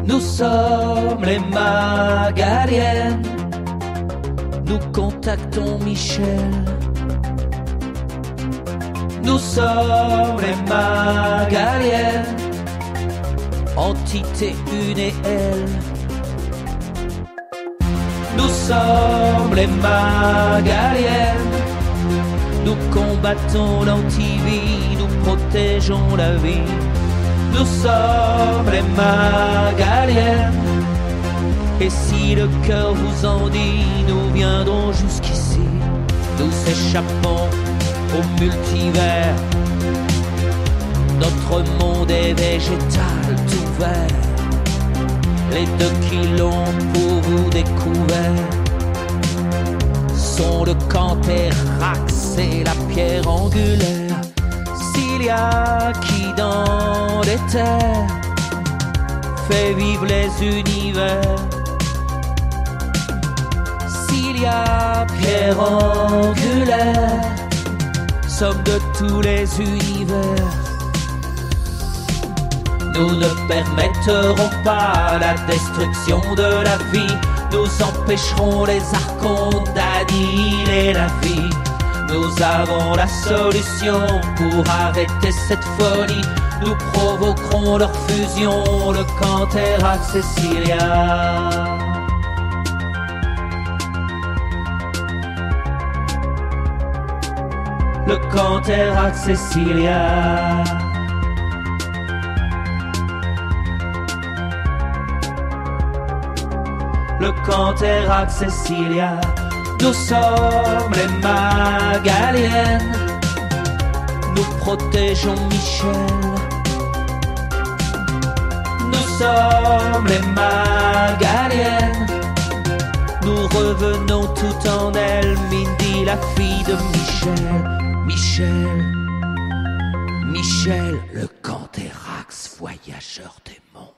Nous sommes les Magaliennes. Nous contactons Michel. Nous sommes les Magaliennes. Entité une et elle. Nous sommes les Magaliennes. Nous combattons l'antivie, nous protégeons la vie. Nous sommes les Magaliennes. Et si le cœur vous en dit, nous viendrons jusqu'ici. Nous échappons au multivers. Notre monde est végétal, tout vert. Les 2 qui l'ont pour vous découvert sont le cantérax et la pierre angulaire. S'il y a qui dans les terres fait vivre les univers, s'il y a pierre angulaire, somme de tous les univers. Nous ne permettrons pas la destruction de la vie. Nous empêcherons les archons d'annihiler la vie. Nous avons la solution pour arrêter cette folie. Nous provoquerons leur fusion, le Canthérax Cecilia. Le Canthérax Cecilia. Le Canthérax Cecilia. Nous sommes les Magaliennes. Nous protégeons Michel. Nous sommes les Magaliennes. Nous revenons tout en elle. Mindy, la fille de Michel. Michel, le Canthérax, voyageur des mondes.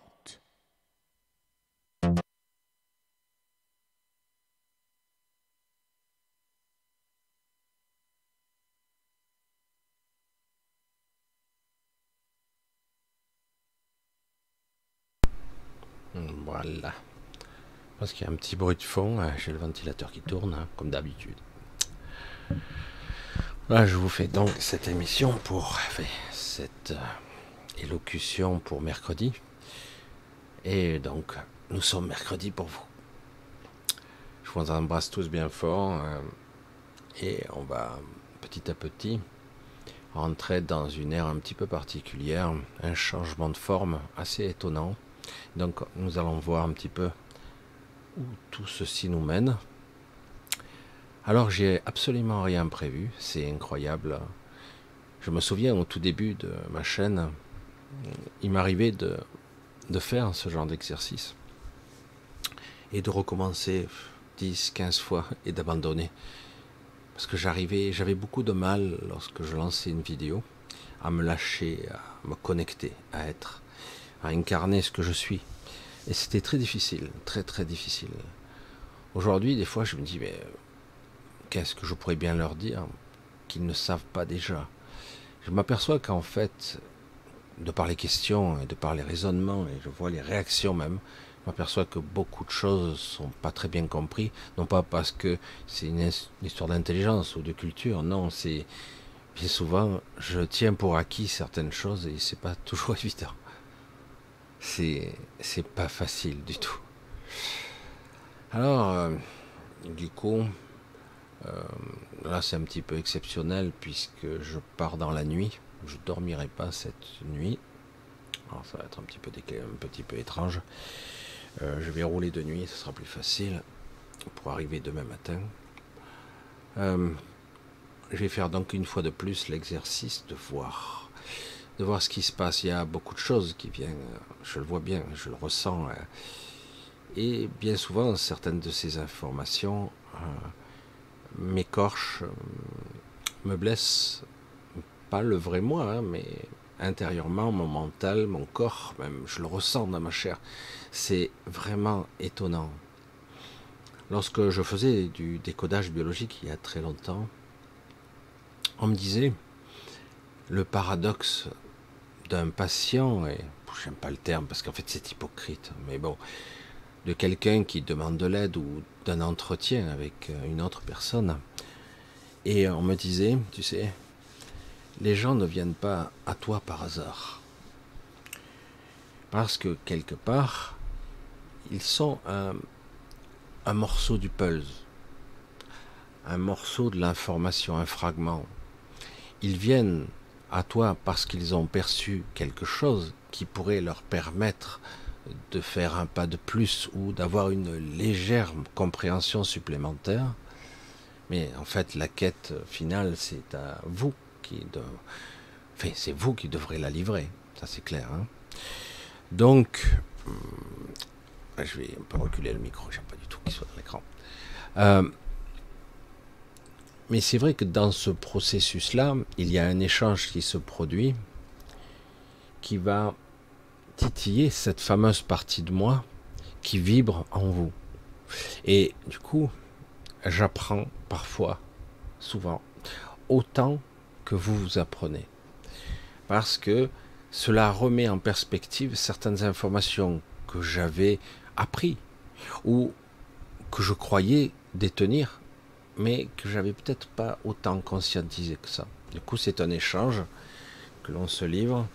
Voilà. Parce qu'il y a un petit bruit de fond, j'ai le ventilateur qui tourne, comme d'habitude. Là, je vous fais donc cette émission cette élocution pour mercredi. Et donc, nous sommes mercredi pour vous. Je vous embrasse tous bien fort. Et on va petit à petit rentrer dans une ère un petit peu particulière, un changement de forme assez étonnant. Donc nous allons voir un petit peu où tout ceci nous mène. Alors j'ai absolument rien prévu, c'est incroyable. Je me souviens au tout début de ma chaîne, il m'arrivait de faire ce genre d'exercice et de recommencer 10, 15 fois et d'abandonner. Parce que j'avais beaucoup de mal lorsque je lançais une vidéo à me lâcher, à me connecter, à incarner ce que je suis. Et c'était très difficile, très très difficile. Aujourd'hui, des fois, je me dis, mais qu'est-ce que je pourrais bien leur dire qu'ils ne savent pas déjà? Je m'aperçois qu'en fait, de par les questions et de par les raisonnements, et je vois les réactions même, je m'aperçois que beaucoup de choses sont pas très bien comprises, non pas parce que c'est une histoire d'intelligence ou de culture, non, c'est bien souvent, je tiens pour acquis certaines choses et c'est pas toujours évident. C'est pas facile du tout. Alors, du coup, là c'est un petit peu exceptionnel puisque je pars dans la nuit. Je dormirai pas cette nuit. Alors ça va être un petit peu étrange. Je vais rouler de nuit, ce sera plus facile pour arriver demain matin. Je vais faire donc une fois de plus l'exercice de voir ce qui se passe. Il y a beaucoup de choses qui viennent, je le vois bien, je le ressens, et bien souvent certaines de ces informations m'écorchent, me blessent, pas le vrai moi, mais intérieurement, mon mental, mon corps, même je le ressens dans ma chair. C'est vraiment étonnant. Lorsque je faisais du décodage biologique il y a très longtemps, on me disait le paradoxe d'un patient, et j'aime pas le terme parce qu'en fait c'est hypocrite, mais bon, de quelqu'un qui demande de l'aide ou d'un entretien avec une autre personne. Et on me disait, tu sais, les gens ne viennent pas à toi par hasard. Parce que quelque part, ils sont un morceau du puzzle, un morceau de l'information, un fragment. Ils viennent à toi parce qu'ils ont perçu quelque chose qui pourrait leur permettre de faire un pas de plus ou d'avoir une légère compréhension supplémentaire. Mais en fait, la quête finale, c'est à vous enfin, c'est vous qui devrez la livrer. Ça, c'est clair. Hein. Donc, je vais un peu reculer le micro. J'aime pas du tout qu'il soit dans l'écran. Mais c'est vrai que dans ce processus-là, il y a un échange qui se produit, qui va titiller cette fameuse partie de moi qui vibre en vous. Et du coup, j'apprends parfois, souvent, autant que vous apprenez. Parce que cela remet en perspective certaines informations que j'avais appris ou que je croyais détenir, mais que j'avais peut-être pas autant conscientisé que ça. Du coup, c'est un échange que l'on se livre,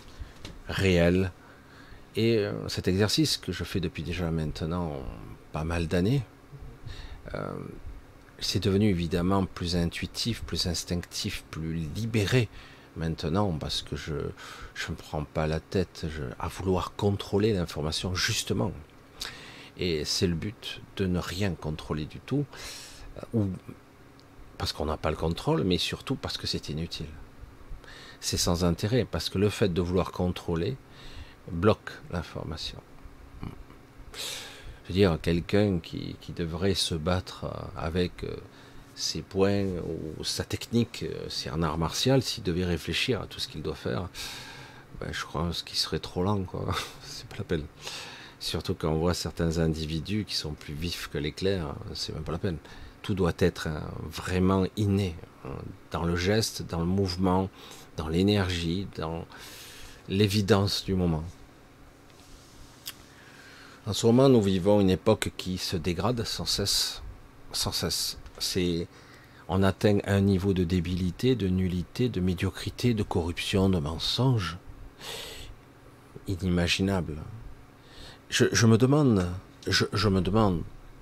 réel. Et cet exercice que je fais depuis déjà maintenant pas mal d'années, c'est devenu évidemment plus intuitif, plus instinctif, plus libéré maintenant, parce que je ne me prends pas la tête à vouloir contrôler l'information, justement. Et c'est le but, de ne rien contrôler du tout, ou parce qu'on n'a pas le contrôle, mais surtout parce que c'est inutile. C'est sans intérêt, parce que le fait de vouloir contrôler bloque l'information. Je veux dire, quelqu'un qui devrait se battre avec ses poings ou sa technique, c'est un art martial, s'il devait réfléchir à tout ce qu'il doit faire, ben, je crois qu'il serait trop lent, quoi. C'est pas la peine. Surtout quand on voit certains individus qui sont plus vifs que l'éclair, c'est même pas la peine. Tout doit être vraiment inné, dans le geste, dans le mouvement, dans l'énergie, dans l'évidence du moment. En ce moment, nous vivons une époque qui se dégrade sans cesse. Sans cesse. On atteint un niveau de débilité, de nullité, de médiocrité, de corruption, de mensonge inimaginable. Je me demande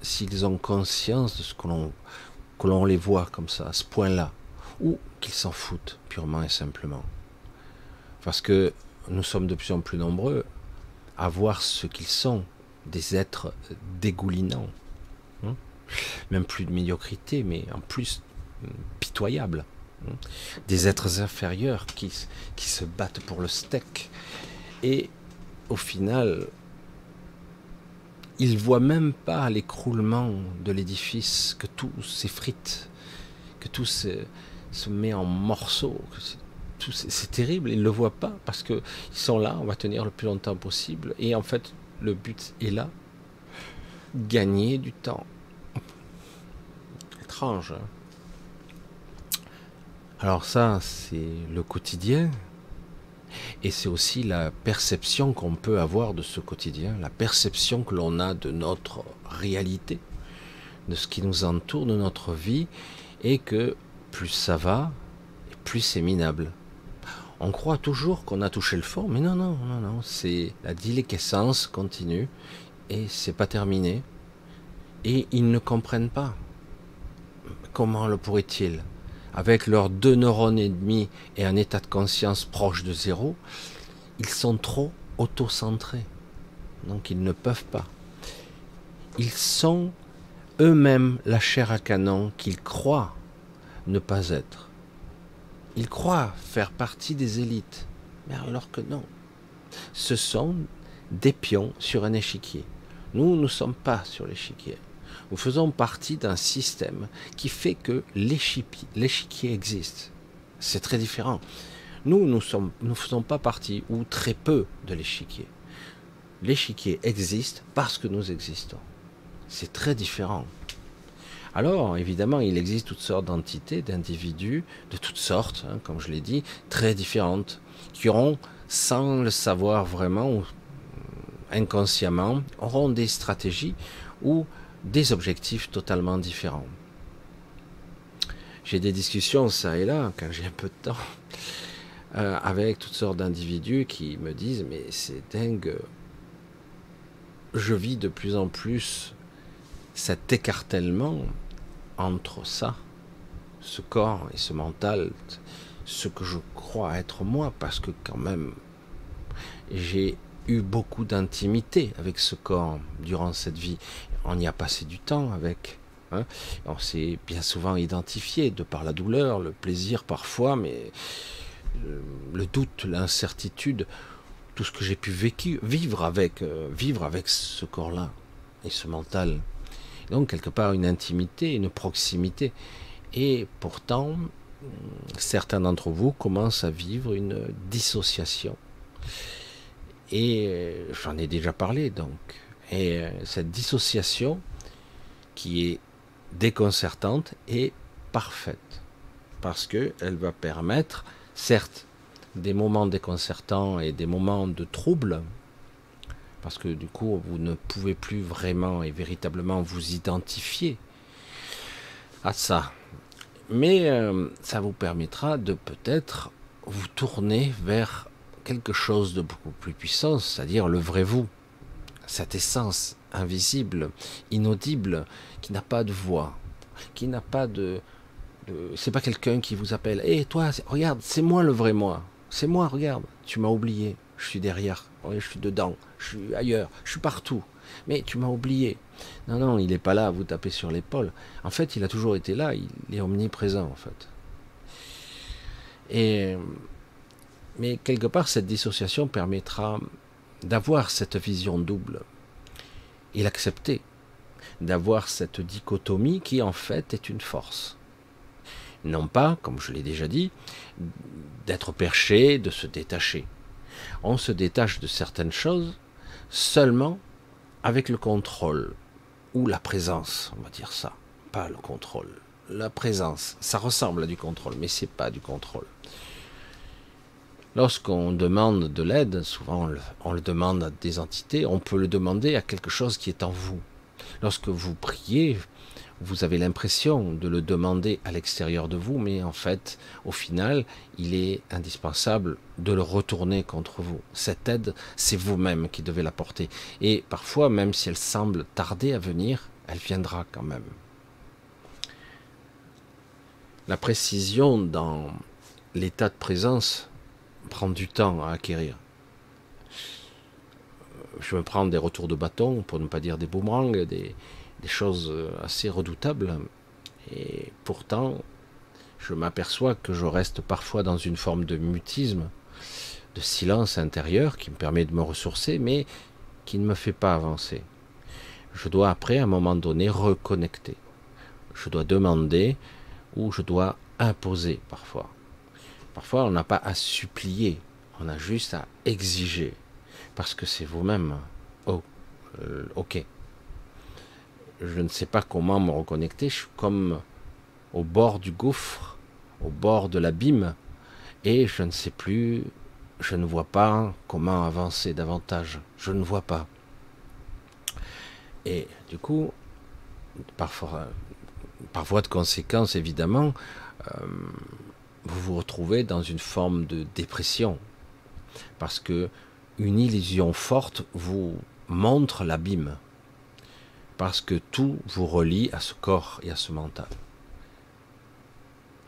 s'ils ont conscience de ce que l'on les voit comme ça, à ce point-là, ou qu'ils s'en foutent purement et simplement. Parce que nous sommes de plus en plus nombreux à voir ce qu'ils sont, des êtres dégoulinants, même plus de médiocrité, mais en plus pitoyables, des êtres inférieurs qui se battent pour le steak, et au final, ils voient même pas l'écroulement de l'édifice, que tout s'effrite, que tout se met en morceaux, c'est terrible, ils ne le voient pas, parce qu'ils sont là, on va tenir le plus longtemps possible, et en fait, le but est là, gagner du temps. Étrange. Hein. Alors ça, c'est le quotidien, et c'est aussi la perception qu'on peut avoir de ce quotidien, la perception que l'on a de notre réalité, de ce qui nous entoure, de notre vie, et que plus ça va, plus c'est minable. On croit toujours qu'on a touché le fond, mais non, c'est la déliquescence continue, et c'est pas terminé. Et ils ne comprennent pas. Comment le pourraient-ils? Avec leurs 2 neurones et demi et un état de conscience proche de zéro, ils sont trop auto-centrés. Donc ils ne peuvent pas. Ils sont eux-mêmes la chair à canon qu'ils croient ne pas être. Ils croient faire partie des élites, mais alors que non. Ce sont des pions sur un échiquier. Nous ne sommes pas sur l'échiquier. Nous faisons partie d'un système qui fait que l'échiquier existe. C'est très différent. Nous ne faisons pas partie, ou très peu, de l'échiquier. L'échiquier existe parce que nous existons. C'est très différent. Alors, évidemment, il existe toutes sortes d'entités, d'individus, de toutes sortes, comme je l'ai dit, très différentes, qui auront, sans le savoir vraiment, inconsciemment, auront des stratégies ou des objectifs totalement différents. J'ai des discussions ça et là, quand j'ai un peu de temps, avec toutes sortes d'individus qui me disent « mais c'est dingue, je vis de plus en plus cet écartèlement entre ça, ce corps et ce mental, ce que je crois être moi, parce que quand même, j'ai eu beaucoup d'intimité avec ce corps durant cette vie. On y a passé du temps avec. Hein. On s'est bien souvent identifié de par la douleur, le plaisir parfois, mais le doute, l'incertitude, tout ce que j'ai pu vivre avec ce corps-là et ce mental. Donc quelque part une intimité, une proximité. Et pourtant, certains d'entre vous commencent à vivre une dissociation. Et j'en ai déjà parlé donc. Et cette dissociation qui est déconcertante est parfaite. Parce qu'elle va permettre, certes, des moments déconcertants et des moments de trouble, parce que du coup, vous ne pouvez plus vraiment et véritablement vous identifier à ça. Mais ça vous permettra de peut-être vous tourner vers quelque chose de beaucoup plus puissant, c'est-à-dire le vrai vous, cette essence invisible, inaudible, qui n'a pas de voix, qui n'a pas c'est pas quelqu'un qui vous appelle. Hé, toi, regarde, c'est moi le vrai moi. C'est moi, regarde. Tu m'as oublié. Je suis derrière. Je suis dedans. Je suis ailleurs. Je suis partout. Mais tu m'as oublié. Non, non, il n'est pas là à vous taper sur l'épaule. En fait, il a toujours été là. Il est omniprésent, en fait. Mais quelque part, cette dissociation permettra d'avoir cette vision double et l'accepter. D'avoir cette dichotomie qui, en fait, est une force. Non pas, comme je l'ai déjà dit, d'être perché, de se détacher. On se détache de certaines choses seulement avec le contrôle, ou la présence, on va dire ça, pas le contrôle. La présence, ça ressemble à du contrôle, mais c'est pas du contrôle. Lorsqu'on demande de l'aide, souvent on le demande à des entités, on peut le demander à quelque chose qui est en vous. Lorsque vous priez, vous avez l'impression de le demander à l'extérieur de vous, mais en fait, au final, il est indispensable de le retourner contre vous. Cette aide, c'est vous-même qui devez l'apporter. Et parfois, même si elle semble tarder à venir, elle viendra quand même. La précision dans l'état de présence prend du temps à acquérir. Je me prends des retours de bâton, pour ne pas dire des boomerangs, des choses assez redoutables, et pourtant je m'aperçois que je reste parfois dans une forme de mutisme, de silence intérieur qui me permet de me ressourcer, mais qui ne me fait pas avancer. Je dois après, à un moment donné, reconnecter. Je dois demander ou je dois imposer parfois. Parfois on n'a pas à supplier, on a juste à exiger, parce que c'est vous-même. Oh, ok. Je ne sais pas comment me reconnecter, je suis comme au bord du gouffre, au bord de l'abîme, et je ne sais plus, je ne vois pas comment avancer davantage, je ne vois pas. Et du coup, par voie de conséquence évidemment, vous vous retrouvez dans une forme de dépression, parce que une illusion forte vous montre l'abîme. Parce que tout vous relie à ce corps et à ce mental.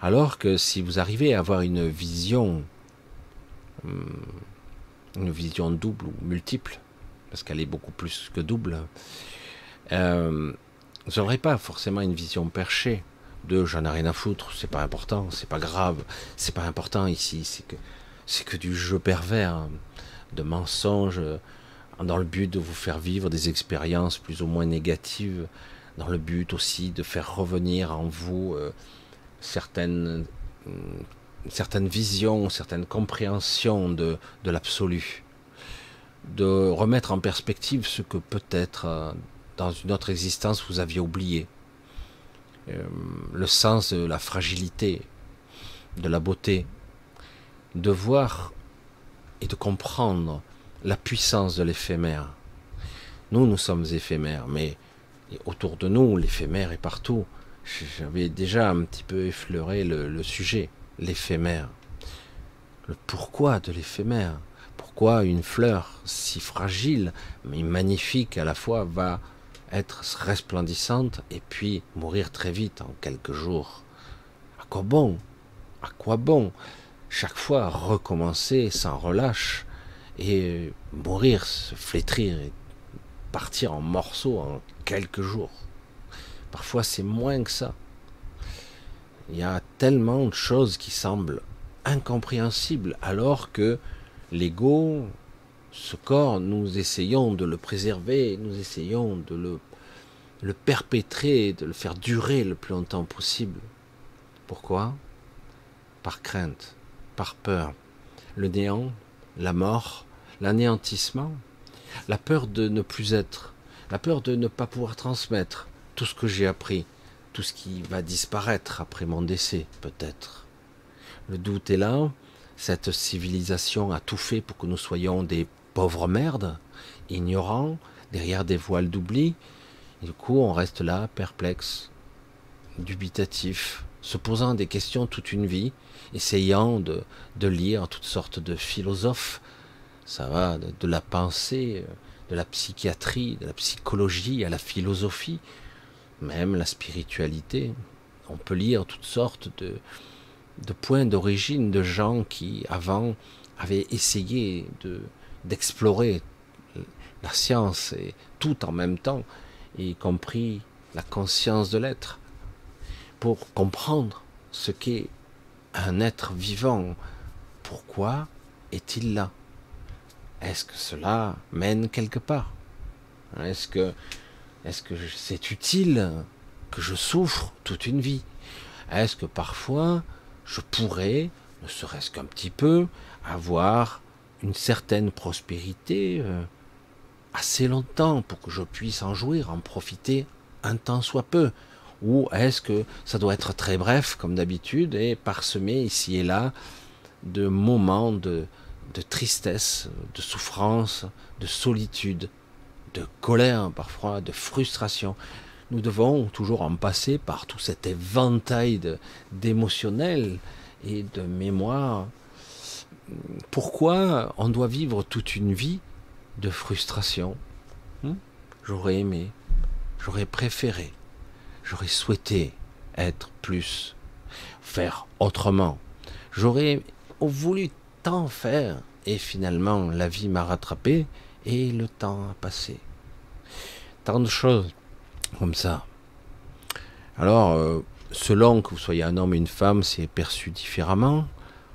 Alors que si vous arrivez à avoir une vision double ou multiple, parce qu'elle est beaucoup plus que double, vous n'aurez pas forcément une vision perchée de j'en ai rien à foutre, c'est pas important, c'est pas grave, c'est pas important ici, c'est que du jeu pervers, de mensonges, dans le but de vous faire vivre des expériences plus ou moins négatives, dans le but aussi de faire revenir en vous certaines visions, certaines compréhensions de l'absolu, de remettre en perspective ce que peut-être dans une autre existence vous aviez oublié, le sens de la fragilité, de la beauté, de voir et de comprendre la puissance de l'éphémère, Nous sommes éphémères, mais autour de nous, l'éphémère est partout. J'avais déjà un petit peu effleuré le sujet, l'éphémère. Le pourquoi de l'éphémère. Pourquoi une fleur si fragile, mais magnifique à la fois, va être resplendissante et puis mourir très vite, en quelques jours. À quoi bon? À quoi bon? Chaque fois recommencer sans relâche et mourir, se flétrir et partir en morceaux en quelques jours. Parfois c'est moins que ça. Il y a tellement de choses qui semblent incompréhensibles alors que l'ego, ce corps, nous essayons de le préserver, nous essayons de le perpétrer, de le faire durer le plus longtemps possible. Pourquoi? Par crainte, par peur. Le néant, la mort, l'anéantissement, la peur de ne plus être, la peur de ne pas pouvoir transmettre tout ce que j'ai appris, tout ce qui va disparaître après mon décès, peut-être. Le doute est là, cette civilisation a tout fait pour que nous soyons des pauvres merdes, ignorants, derrière des voiles d'oubli, et du coup on reste là, perplexe, dubitatif, se posant des questions toute une vie, essayant de lire toutes sortes de philosophes, ça va de la pensée, de la psychiatrie, de la psychologie à la philosophie, même la spiritualité. On peut lire toutes sortes de points d'origine de gens qui, avant, avaient essayé d'explorer la science et tout en même temps, y compris la conscience de l'être, pour comprendre ce qu'est un être vivant. Pourquoi est-il là? Est-ce que cela mène quelque part? Est-ce que c'est utile que je souffre toute une vie? Est-ce que parfois je pourrais, ne serait-ce qu'un petit peu, avoir une certaine prospérité assez longtemps pour que je puisse en jouir, en profiter un temps soit peu? Ou est-ce que ça doit être très bref comme d'habitude et parsemé ici et là de moments de tristesse, de souffrance, de solitude, de colère parfois, de frustration? Nous devons toujours en passer par tout cet éventail d'émotionnel et de mémoire. Pourquoi on doit vivre toute une vie de frustration? J'aurais aimé, j'aurais préféré, j'aurais souhaité être plus, faire autrement. J'aurais voulu tant faire et finalement la vie m'a rattrapé et le temps a passé. Tant de choses comme ça. Alors, selon que vous soyez un homme ou une femme, c'est perçu différemment.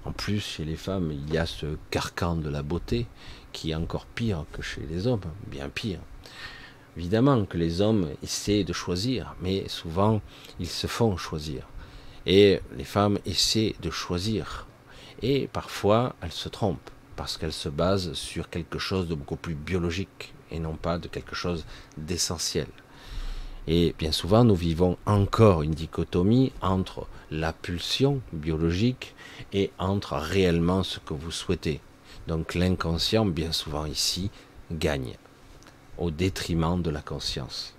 En plus, chez les femmes, il y a ce carcan de la beauté qui est encore pire que chez les hommes, bien pire. Évidemment que les hommes essaient de choisir, mais souvent, ils se font choisir. Et les femmes essaient de choisir. Et parfois, elles se trompent, parce qu'elles se basent sur quelque chose de beaucoup plus biologique, et non pas de quelque chose d'essentiel. Et bien souvent, nous vivons encore une dichotomie entre la pulsion biologique et entre réellement ce que vous souhaitez. Donc l'inconscient, bien souvent ici, gagne au détriment de la conscience.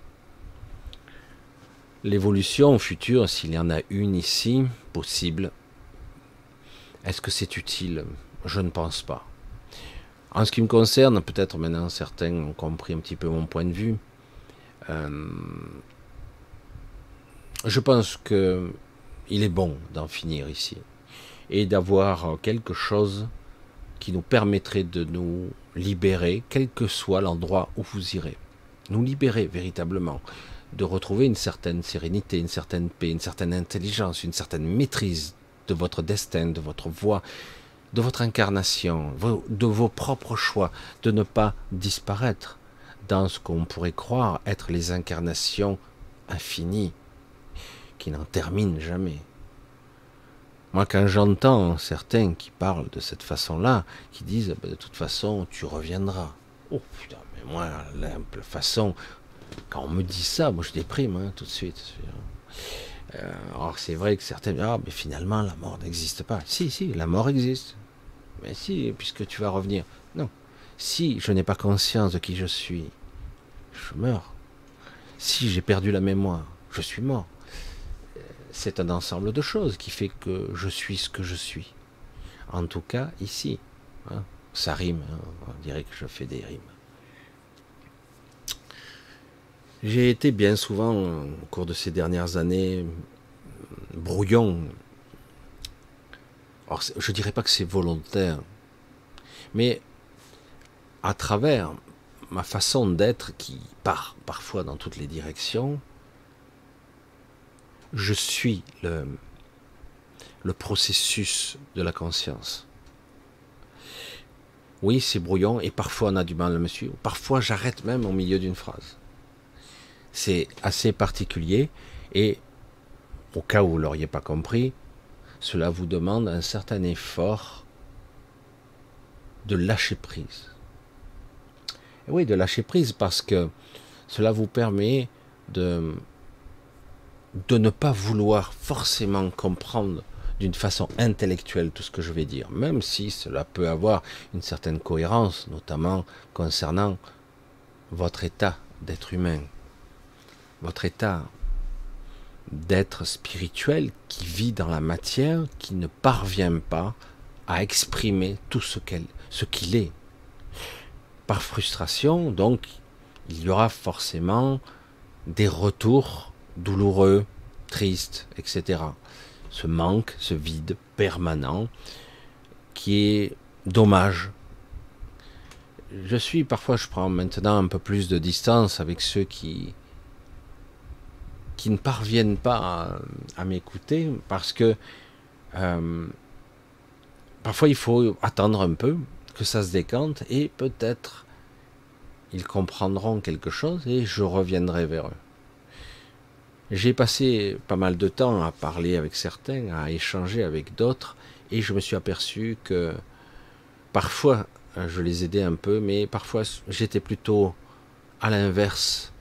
L'évolution future, s'il y en a une ici, possible, est-ce que c'est utile? Je ne pense pas. En ce qui me concerne, peut-être maintenant certains ont compris un petit peu mon point de vue, je pense que il est bon d'en finir ici et d'avoir quelque chose qui nous permettrait de nous libérer, quel que soit l'endroit où vous irez. Nous libérer véritablement, de retrouver une certaine sérénité, une certaine paix, une certaine intelligence, une certaine maîtrise de votre destin, de votre voie, de votre incarnation, de vos propres choix, de ne pas disparaître dans ce qu'on pourrait croire être les incarnations infinies qui n'en terminent jamais. Moi, quand j'entends certains qui parlent de cette façon-là, qui disent de toute façon tu reviendras. Oh putain, mais moi, la façon, quand on me dit ça, moi je déprime tout de suite. Alors c'est vrai que certains disent mais finalement la mort n'existe pas. Si, la mort existe. Mais si, puisque tu vas revenir. Non. Si je n'ai pas conscience de qui je suis je meurs. Si j'ai perdu la mémoire, je suis mort. C'est un ensemble de choses qui fait que je suis ce que je suis. En tout cas, ici. Hein, ça rime, hein, on dirait que je fais des rimes. J'ai été bien souvent, au cours de ces dernières années, brouillon. Alors, je dirais pas que c'est volontaire, mais à travers ma façon d'être qui part parfois dans toutes les directions, je suis le processus de la conscience. Oui, c'est brouillon et parfois on a du mal à me suivre. Parfois j'arrête même au milieu d'une phrase. C'est assez particulier et au cas où vous ne l'auriez pas compris, cela vous demande un certain effort de lâcher prise. Et oui, de lâcher prise parce que cela vous permet de ne pas vouloir forcément comprendre d'une façon intellectuelle tout ce que je vais dire, même si cela peut avoir une certaine cohérence, notamment concernant votre état d'être humain, votre état d'être spirituel qui vit dans la matière, qui ne parvient pas à exprimer tout ce qu'il est. Par frustration, donc, il y aura forcément des retours douloureux, tristes, etc. Ce manque, ce vide permanent qui est dommage. Je prends maintenant un peu plus de distance avec ceux qui ne parviennent pas à m'écouter parce que parfois il faut attendre un peu que ça se décante et peut-être ils comprendront quelque chose et je reviendrai vers eux. J'ai passé pas mal de temps à parler avec certains, à échanger avec d'autres et je me suis aperçu que parfois je les aidais un peu, mais parfois j'étais plutôt à l'inverse,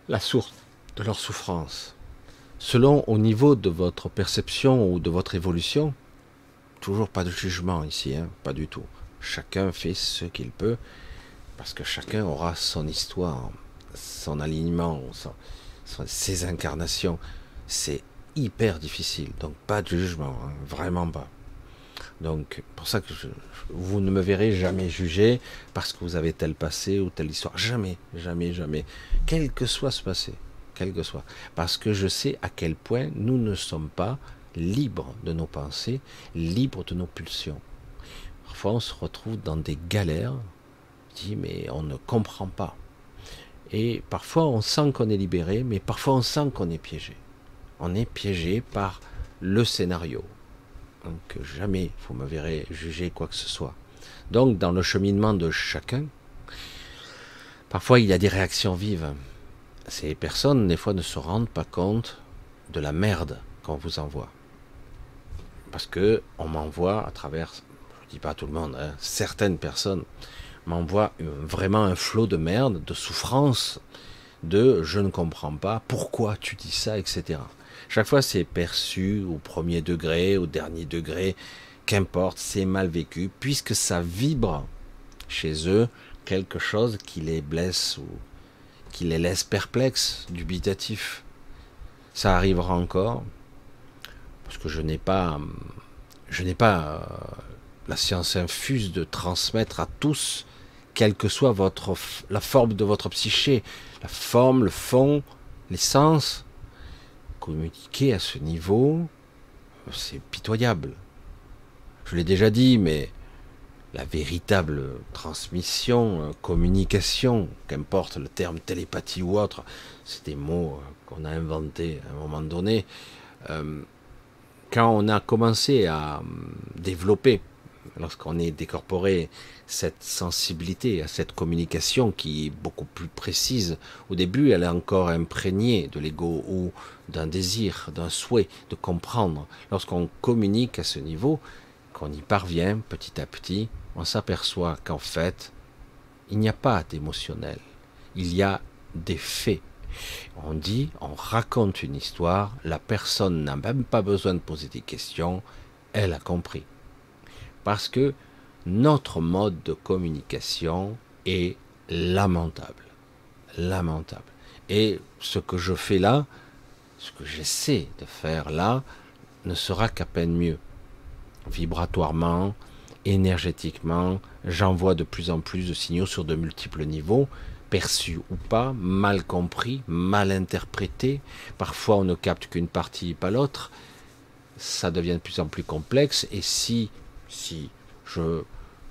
la source de leur souffrance. Selon au niveau de votre perception ou de votre évolution, toujours pas de jugement ici, hein, pas du tout. Chacun fait ce qu'il peut, parce que chacun aura son histoire, son alignement, ses incarnations. C'est hyper difficile, donc pas de jugement, hein, vraiment pas. Donc pour ça que vous ne me verrez jamais juger parce que vous avez tel passé ou telle histoire. Jamais, jamais, jamais. Quel que soit ce passé, quel que soit. Parce que je sais à quel point nous ne sommes pas libres de nos pensées, libres de nos pulsions. Parfois on se retrouve dans des galères, on dit mais on ne comprend pas. Et parfois on sent qu'on est libéré, mais parfois on sent qu'on est piégé. On est piégé par le scénario. Donc jamais vous me verrez juger quoi que ce soit. Donc dans le cheminement de chacun, parfois il y a des réactions vives. Ces personnes des fois ne se rendent pas compte de la merde qu'on vous envoie. Parce que on m'envoie à travers, je dis pas à tout le monde, hein, certaines personnes m'envoient vraiment un flot de merde, de souffrance, de je ne comprends pas, pourquoi tu dis ça, etc. Chaque fois c'est perçu au premier degré, au dernier degré, qu'importe, c'est mal vécu, puisque ça vibre chez eux quelque chose qui les blesse ou qui les laisse perplexes, dubitatifs. Ça arrivera encore, parce que je n'ai pas la science infuse de transmettre à tous, quelle que soit la forme de votre psyché, la forme, le fond, l'essence. Communiquer à ce niveau, c'est pitoyable. Je l'ai déjà dit, mais la véritable transmission, communication, qu'importe le terme télépathie ou autre, c'est des mots qu'on a inventés à un moment donné. Quand on a commencé à développer, lorsqu'on est décorporé, cette sensibilité à cette communication qui est beaucoup plus précise, au début elle est encore imprégnée de l'ego ou d'un désir, d'un souhait de comprendre. Lorsqu'on communique à ce niveau, qu'on y parvient petit à petit, on s'aperçoit qu'en fait, il n'y a pas d'émotionnel, il y a des faits. On dit, on raconte une histoire, la personne n'a même pas besoin de poser des questions, elle a compris. Parce que notre mode de communication est lamentable. Lamentable. Et ce que je fais là, ce que j'essaie de faire là, ne sera qu'à peine mieux. Vibratoirement, énergétiquement, j'envoie de plus en plus de signaux sur de multiples niveaux, perçus ou pas, mal compris, mal interprétés. Parfois on ne capte qu'une partie et pas l'autre. Ça devient de plus en plus complexe. Et si je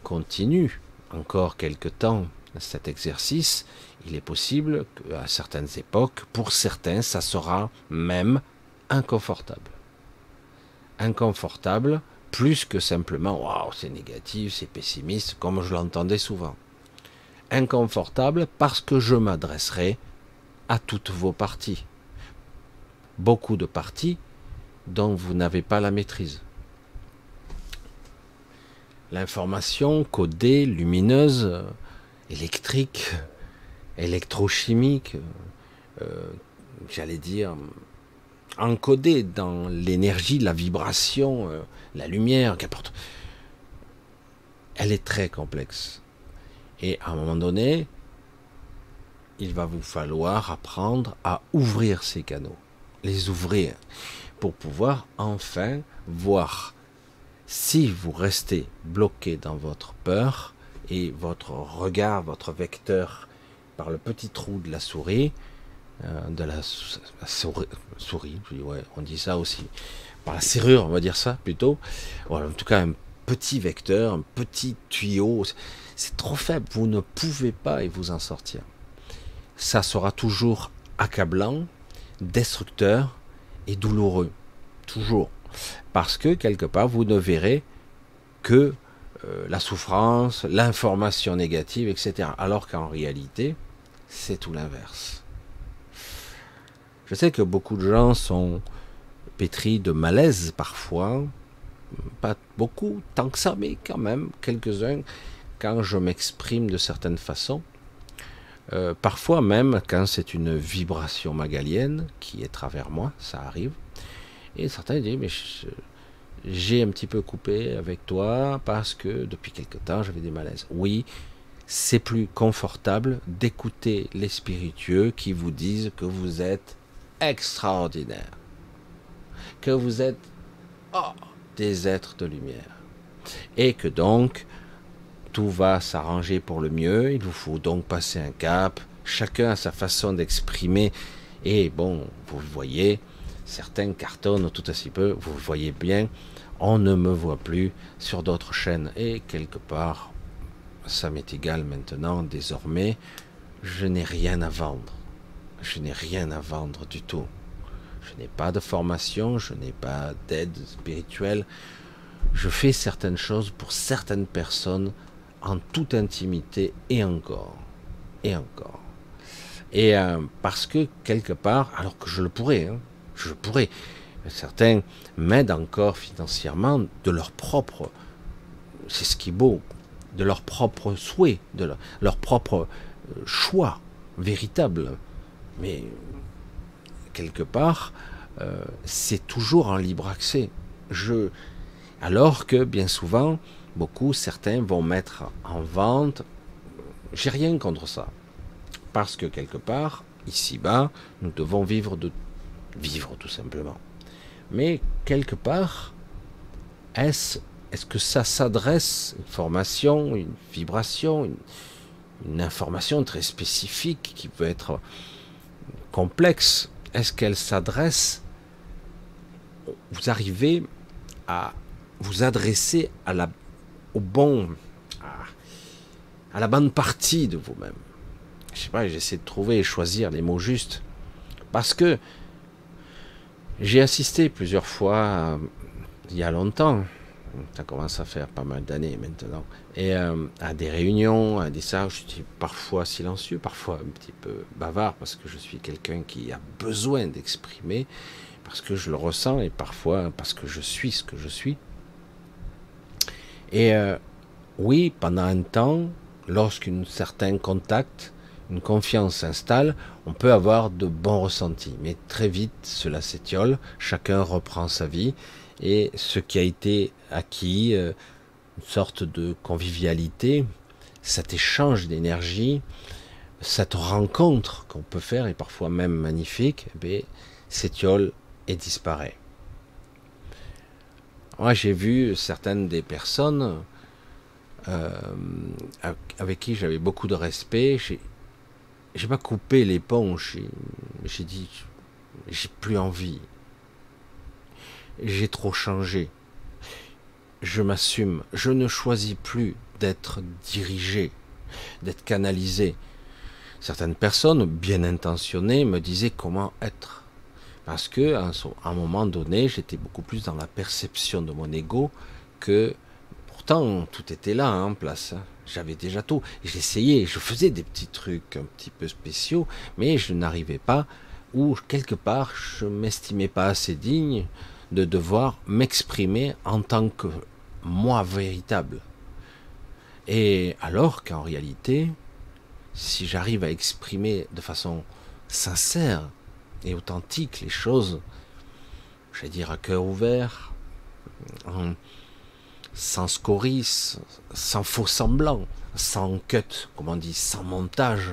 continue encore quelque temps cet exercice, il est possible qu'à certaines époques, pour certains, ça sera même inconfortable. Inconfortable, plus que simplement waouh, c'est négatif, c'est pessimiste, comme je l'entendais souvent. Inconfortable parce que je m'adresserai à toutes vos parties. Beaucoup de parties dont vous n'avez pas la maîtrise. L'information codée, lumineuse, électrique, électrochimique, j'allais dire, encodée dans l'énergie, la vibration, la lumière, qu'importe. Elle est très complexe. Et à un moment donné, il va vous falloir apprendre à ouvrir ces canaux, les ouvrir, pour pouvoir enfin voir. Si vous restez bloqué dans votre peur et votre regard, votre vecteur par le petit trou de la souris, souris, ouais, on dit ça aussi, par la serrure, on va dire ça plutôt, voilà, en tout cas un petit vecteur, un petit tuyau, c'est trop faible, vous ne pouvez pas vous en sortir. Ça sera toujours accablant, destructeur et douloureux, toujours. Parce que quelque part vous ne verrez que la souffrance, l'information négative, etc. Alors qu'en réalité, c'est tout l'inverse. Je sais que beaucoup de gens sont pétris de malaise parfois, pas beaucoup, tant que ça, mais quand même quelques-uns, quand je m'exprime de certaines façons. Parfois même quand c'est une vibration magalienne qui est à travers moi, ça arrive. Et certains disent, mais j'ai un petit peu coupé avec toi parce que depuis quelque temps j'avais des malaises. Oui, c'est plus confortable d'écouter les spiritueux qui vous disent que vous êtes extraordinaire, que vous êtes des êtres de lumière, et que donc tout va s'arranger pour le mieux. Il vous faut donc passer un cap, chacun a sa façon d'exprimer, et bon, vous voyez, certains cartonnent tout à si peu, vous voyez bien, on ne me voit plus sur d'autres chaînes, et quelque part, ça m'est égal maintenant, désormais, je n'ai rien à vendre. Je n'ai rien à vendre du tout. Je n'ai pas de formation, je n'ai pas d'aide spirituelle. Je fais certaines choses pour certaines personnes en toute intimité et encore. Et encore. Et parce que quelque part, alors que je le pourrais, je pourrais, certains m'aident encore financièrement de leur propre, c'est ce qui est beau, de leur propre souhait, de leur propre choix véritable. Mais quelque part, c'est toujours en libre accès. Alors que bien souvent, certains vont mettre en vente. J'ai rien contre ça, parce que quelque part, ici-bas, nous devons vivre tout simplement. Mais quelque part, est-ce que ça s'adresse, une formation, une vibration, une information très spécifique qui peut être complexe, est-ce qu'elle s'adresse, vous arrivez à vous adresser à la bonne partie de vous-même? Je sais pas, j'essaie de trouver et choisir les mots justes, parce que j'ai assisté plusieurs fois, il y a longtemps, ça commence à faire pas mal d'années maintenant, et à des réunions, à des salles, je suis parfois silencieux, parfois un petit peu bavard, parce que je suis quelqu'un qui a besoin d'exprimer, parce que je le ressens, et parfois parce que je suis ce que je suis. Et oui, pendant un temps, lorsqu'un certain contact, une confiance s'installe, on peut avoir de bons ressentis, mais très vite cela s'étiole, chacun reprend sa vie, et ce qui a été acquis, une sorte de convivialité, cet échange d'énergie, cette rencontre qu'on peut faire, et parfois même magnifique, s'étiole et disparaît. Moi, j'ai vu certaines des personnes avec qui j'avais beaucoup de respect. J'ai pas coupé l'éponge. J'ai dit, j'ai plus envie. J'ai trop changé. Je m'assume. Je ne choisis plus d'être dirigé, d'être canalisé. Certaines personnes bien intentionnées me disaient comment être. Parce que à un moment donné, j'étais beaucoup plus dans la perception de mon ego que pourtant tout était là en place. J'avais déjà tout. J'essayais, je faisais des petits trucs un petit peu spéciaux, mais je n'arrivais pas, ou quelque part je m'estimais pas assez digne de devoir m'exprimer en tant que moi véritable. Et alors qu'en réalité, si j'arrive à exprimer de façon sincère et authentique les choses, j'allais dire à cœur ouvert, sans scories, sans faux semblant, sans cut, comme on dit, sans montage,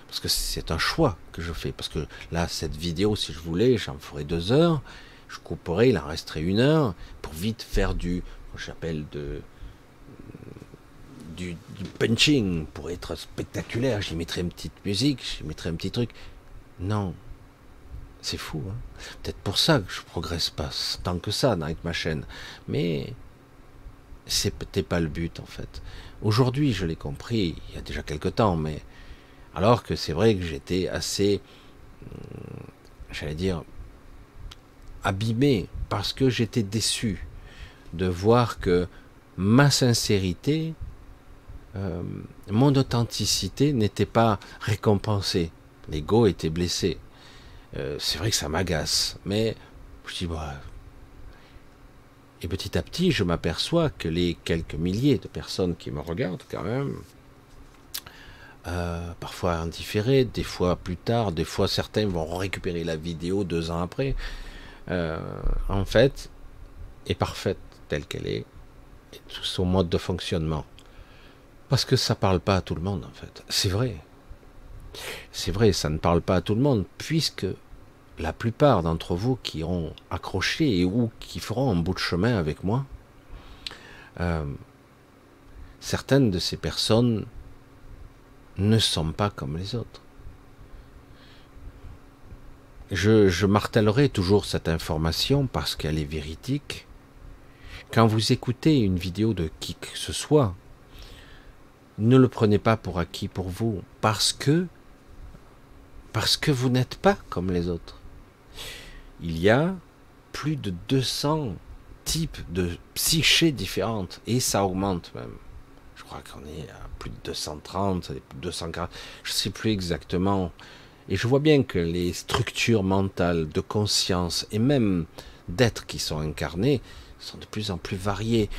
parce que c'est un choix que je fais, parce que là, cette vidéo, si je voulais, j'en ferais 2 heures, je couperais, il en resterait 1 heure, pour vite faire du, j'appelle du punching, pour être spectaculaire, j'y mettrais une petite musique, j'y mettrais un petit truc. Non, c'est fou, hein. Peut-être pour ça que je progresse pas tant que ça avec ma chaîne, mais c'est peut-être pas le but en fait. Aujourd'hui, je l'ai compris, il y a déjà quelque temps, mais alors que c'est vrai que j'étais assez, j'allais dire, abîmé, parce que j'étais déçu de voir que ma sincérité, mon authenticité n'était pas récompensée. L'ego était blessé. C'est vrai que ça m'agace, mais je dis, bah. Et petit à petit, je m'aperçois que les quelques milliers de personnes qui me regardent quand même, parfois en différé, des fois plus tard, des fois certains vont récupérer la vidéo 2 ans après, en fait, est parfaite telle qu'elle est, et tout son mode de fonctionnement. Parce que ça parle pas à tout le monde, en fait. C'est vrai. C'est vrai, ça ne parle pas à tout le monde, puisque la plupart d'entre vous qui auront accroché et ou qui feront un bout de chemin avec moi, certaines de ces personnes ne sont pas comme les autres. Je martèlerai toujours cette information parce qu'elle est véridique. Quand vous écoutez une vidéo de qui que ce soit, ne le prenez pas pour acquis pour vous, parce que vous n'êtes pas comme les autres. Il y a plus de 200 types de psychés différentes, et ça augmente même. Je crois qu'on est à plus de 230, 240, je ne sais plus exactement. Et je vois bien que les structures mentales de conscience et même d'êtres qui sont incarnés sont de plus en plus variées.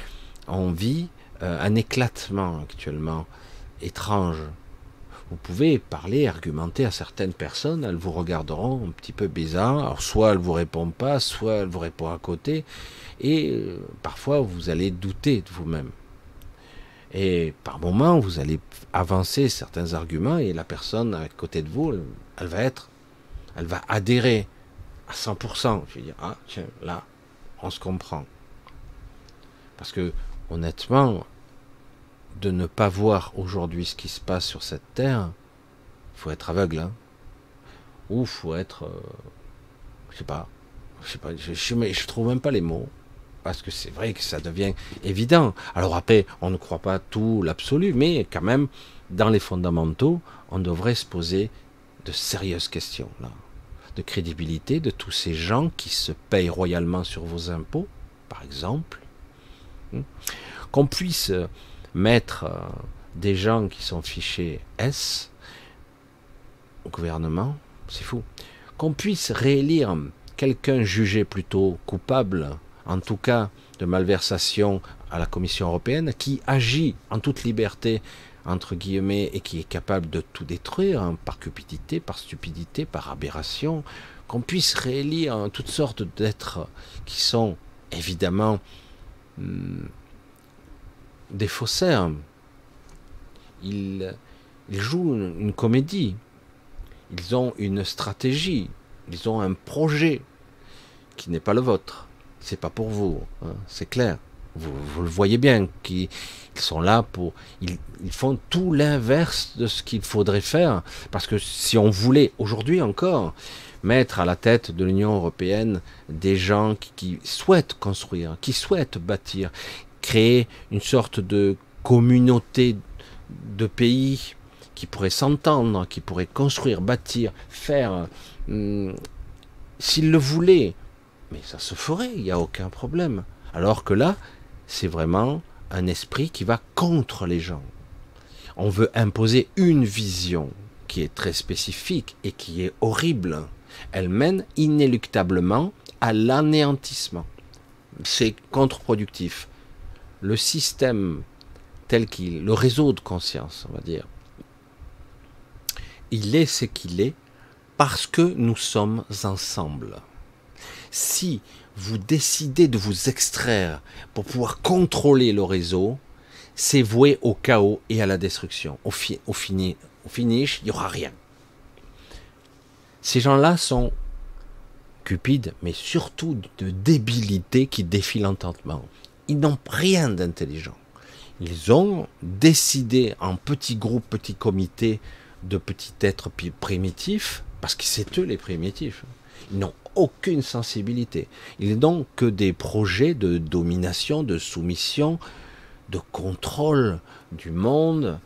On vit un éclatement actuellement étrange. Vous pouvez parler, argumenter à certaines personnes, elles vous regarderont un petit peu bizarre. Alors soit elles vous répondent pas, soit elles vous répondent à côté, et parfois vous allez douter de vous-même. Et par moments, vous allez avancer certains arguments, et la personne à côté de vous, elle va adhérer à 100%. Je vais dire, ah tiens, là, on se comprend. Parce que honnêtement, de ne pas voir aujourd'hui ce qui se passe sur cette terre, faut être aveugle, hein. Ou faut être, je sais pas, je trouve même pas les mots, parce que c'est vrai que ça devient évident. Alors après, on ne croit pas tout l'absolu, mais quand même, dans les fondamentaux, on devrait se poser de sérieuses questions, là, de crédibilité de tous ces gens qui se payent royalement sur vos impôts, par exemple, qu'on puisse mettre des gens qui sont fichés S au gouvernement, c'est fou, qu'on puisse réélire quelqu'un jugé plutôt coupable, en tout cas de malversation à la Commission européenne, qui agit en toute liberté, entre guillemets, et qui est capable de tout détruire, hein, par cupidité, par stupidité, par aberration, qu'on puisse réélire toutes sortes d'êtres qui sont évidemment des faussaires, ils jouent une comédie. Ils ont une stratégie. Ils ont un projet qui n'est pas le vôtre. C'est pas pour vous, hein, c'est clair. Vous le voyez bien, qu'ils sont là pour... Ils font tout l'inverse de ce qu'il faudrait faire. Parce que si on voulait, aujourd'hui encore, mettre à la tête de l'Union européenne des gens qui souhaitent construire, qui souhaitent bâtir, créer une sorte de communauté de pays qui pourraient s'entendre, qui pourraient construire, bâtir, faire... s'ils le voulaient, mais ça se ferait, il n'y a aucun problème. Alors que là, c'est vraiment un esprit qui va contre les gens. On veut imposer une vision qui est très spécifique et qui est horrible. Elle mène inéluctablement à l'anéantissement. C'est contre-productif. Le système tel qu'il, le réseau de conscience, on va dire, il est ce qu'il est parce que nous sommes ensemble. Si vous décidez de vous extraire pour pouvoir contrôler le réseau, c'est voué au chaos et à la destruction. Au finish, il n'y aura rien. Ces gens-là sont cupides, mais surtout de débilité qui défie l'entendement. Ils n'ont rien d'intelligent. Ils ont décidé en petits groupes, petits comités, de petits êtres primitifs, parce que c'est eux les primitifs. Ils n'ont aucune sensibilité. Ils n'ont que des projets de domination, de soumission, de contrôle du monde.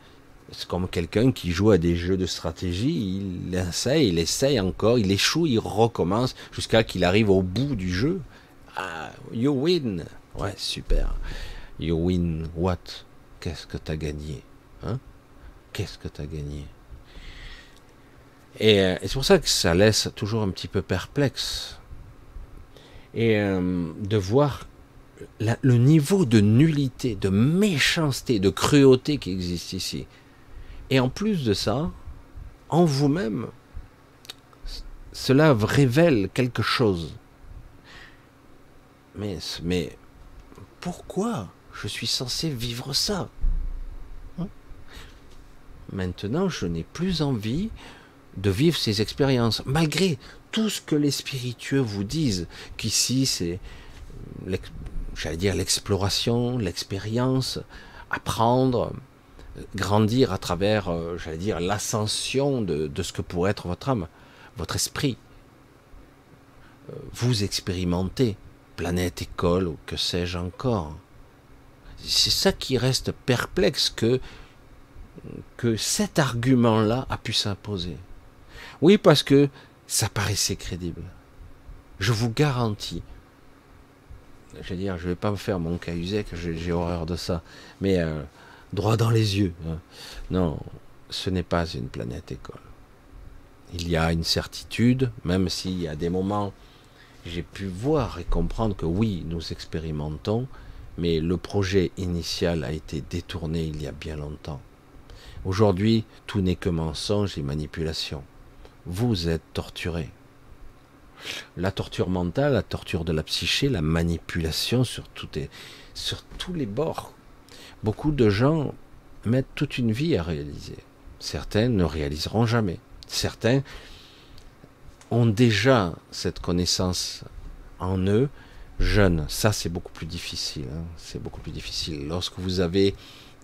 C'est comme quelqu'un qui joue à des jeux de stratégie, il essaye encore, il échoue, il recommence jusqu'à qu'il arrive au bout du jeu. Ah, you win. Ouais, super. You win what? Qu'est-ce que t'as gagné? Hein? Qu'est-ce que t'as gagné? Et c'est pour ça que ça laisse toujours un petit peu perplexe. Et de voir le niveau de nullité, de méchanceté, de cruauté qui existe ici. Et en plus de ça, en vous-même, cela révèle quelque chose. Mais pourquoi je suis censé vivre ça? Maintenant, je n'ai plus envie de vivre ces expériences, malgré tout ce que les spiritueux vous disent, qu'ici c'est, j'allais dire, l'exploration, l'expérience, apprendre, grandir à travers, j'allais dire, l'ascension de ce que pourrait être votre âme, votre esprit. Vous expérimentez, planète, école, ou que sais-je encore. C'est ça qui reste perplexe, que cet argument-là a pu s'imposer. Oui, parce que ça paraissait crédible. Je vous garantis. Je veux dire, je ne vais pas me faire mon Cahuzac, j'ai horreur de ça. Mais droit dans les yeux. Hein. Non, ce n'est pas une planète école. Il y a une certitude, même s'il y a des moments, j'ai pu voir et comprendre que oui, nous expérimentons, mais le projet initial a été détourné il y a bien longtemps. Aujourd'hui, tout n'est que mensonge et manipulation. Vous êtes torturé. La torture mentale, la torture de la psyché, la manipulation sur tous les bords. Beaucoup de gens mettent toute une vie à réaliser. Certains ne réaliseront jamais. Certains ont déjà cette connaissance en eux, jeunes. Ça, c'est beaucoup plus difficile. Hein. C'est beaucoup plus difficile. Lorsque vous avez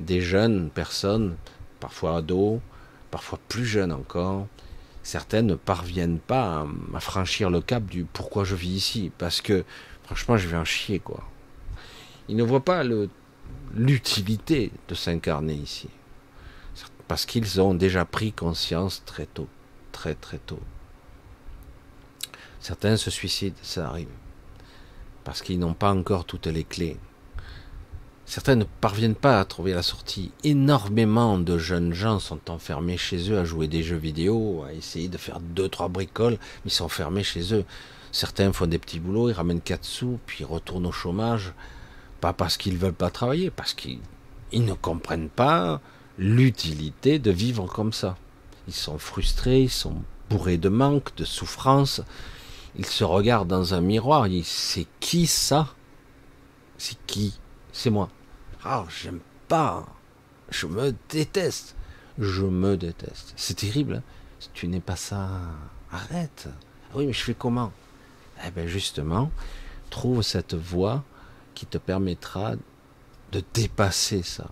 des jeunes personnes, parfois ados, parfois plus jeunes encore, certaines ne parviennent pas à franchir le cap du pourquoi je vis ici, parce que franchement je vais en chier quoi. Ils ne voient pas l'utilité de s'incarner ici, parce qu'ils ont déjà pris conscience très tôt, très très tôt. Certains se suicident, ça arrive, parce qu'ils n'ont pas encore toutes les clés. Certains ne parviennent pas à trouver la sortie. Énormément de jeunes gens sont enfermés chez eux à jouer des jeux vidéo, à essayer de faire 2-3 bricoles, mais ils sont enfermés chez eux. Certains font des petits boulots, ils ramènent 4 sous, puis ils retournent au chômage, pas parce qu'ils ne veulent pas travailler, parce qu'ils ne comprennent pas l'utilité de vivre comme ça. Ils sont frustrés, ils sont bourrés de manque, de souffrance, ils se regardent dans un miroir, ils disent, c'est qui ça? C'est qui? C'est moi. Ah, j'aime pas. Je me déteste. Je me déteste. C'est terrible, hein. Tu n'es pas ça. Arrête. Ah oui, mais je fais comment? Eh bien justement, trouve cette voie qui te permettra de dépasser ça.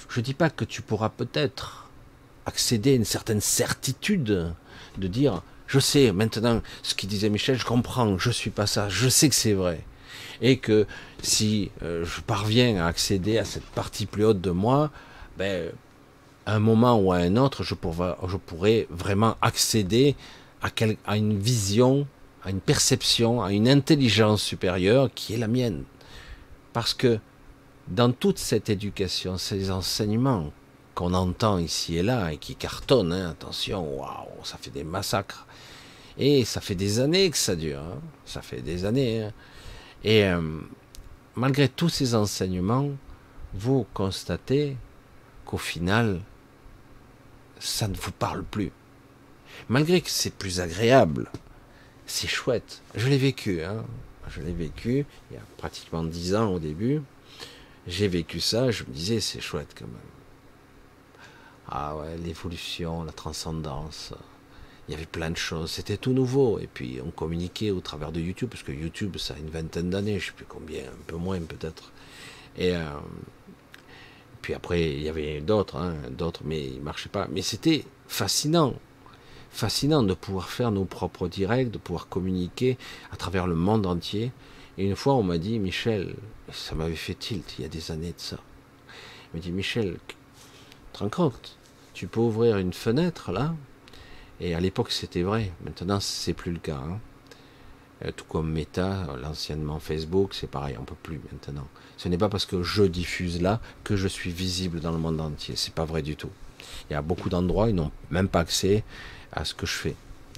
Je ne dis pas que tu pourras peut-être accéder à une certaine certitude de dire, je sais maintenant ce qu'il disait Michel, je comprends, je suis pas ça, je sais que c'est vrai. Et que si je parviens à accéder à cette partie plus haute de moi, ben, à un moment ou à un autre, je pourrais vraiment accéder à une vision, à une perception, à une intelligence supérieure qui est la mienne. Parce que dans toute cette éducation, ces enseignements qu'on entend ici et là et qui cartonnent, hein, attention, waouh, ça fait des massacres. Et ça fait des années que ça dure, hein, ça fait des années. Hein. Et malgré tous ces enseignements, vous constatez qu'au final, ça ne vous parle plus. Malgré que c'est plus agréable, c'est chouette. Je l'ai vécu, hein. Je l'ai vécu il y a pratiquement 10 ans au début. J'ai vécu ça, je me disais, c'est chouette quand même. Ah ouais, l'évolution, la transcendance, il y avait plein de choses, c'était tout nouveau. Et puis on communiquait au travers de YouTube, parce que YouTube, ça a une vingtaine d'années, je ne sais plus combien, un peu moins peut-être. Et puis après, il y avait d'autres, hein, mais ils ne marchaient pas. Mais c'était fascinant. Fascinant de pouvoir faire nos propres directs, de pouvoir communiquer à travers le monde entier. Et une fois, on m'a dit, Michel, ça m'avait fait tilt il y a des années de ça. Il m'a dit, Michel, tu te rends compte, tu peux ouvrir une fenêtre là, et à l'époque c'était vrai, maintenant c'est plus le cas. Hein. Tout comme Meta, l'anciennement Facebook, c'est pareil, on peut plus maintenant. Ce n'est pas parce que je diffuse là que je suis visible dans le monde entier, c'est pas vrai du tout. Il y a beaucoup d'endroits, ils n'ont même pas accès à ce que je fais.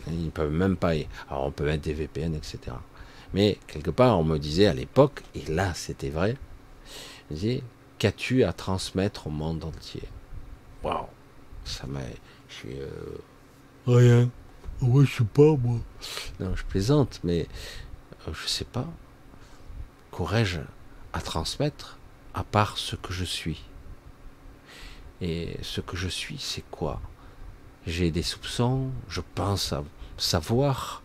Ils ne peuvent même pas. Alors on peut mettre des VPN, etc. Mais quelque part, on me disait à l'époque, et là c'était vrai, on me disait, qu'as-tu à transmettre au monde entier? Waouh, ça m'a. Je suis. Rien. Ouais, je sais pas, moi. Non, je plaisante, mais je sais pas. Qu'aurais-je à transmettre à part ce que je suis? Et ce que je suis, c'est quoi? J'ai des soupçons, je pense à savoir.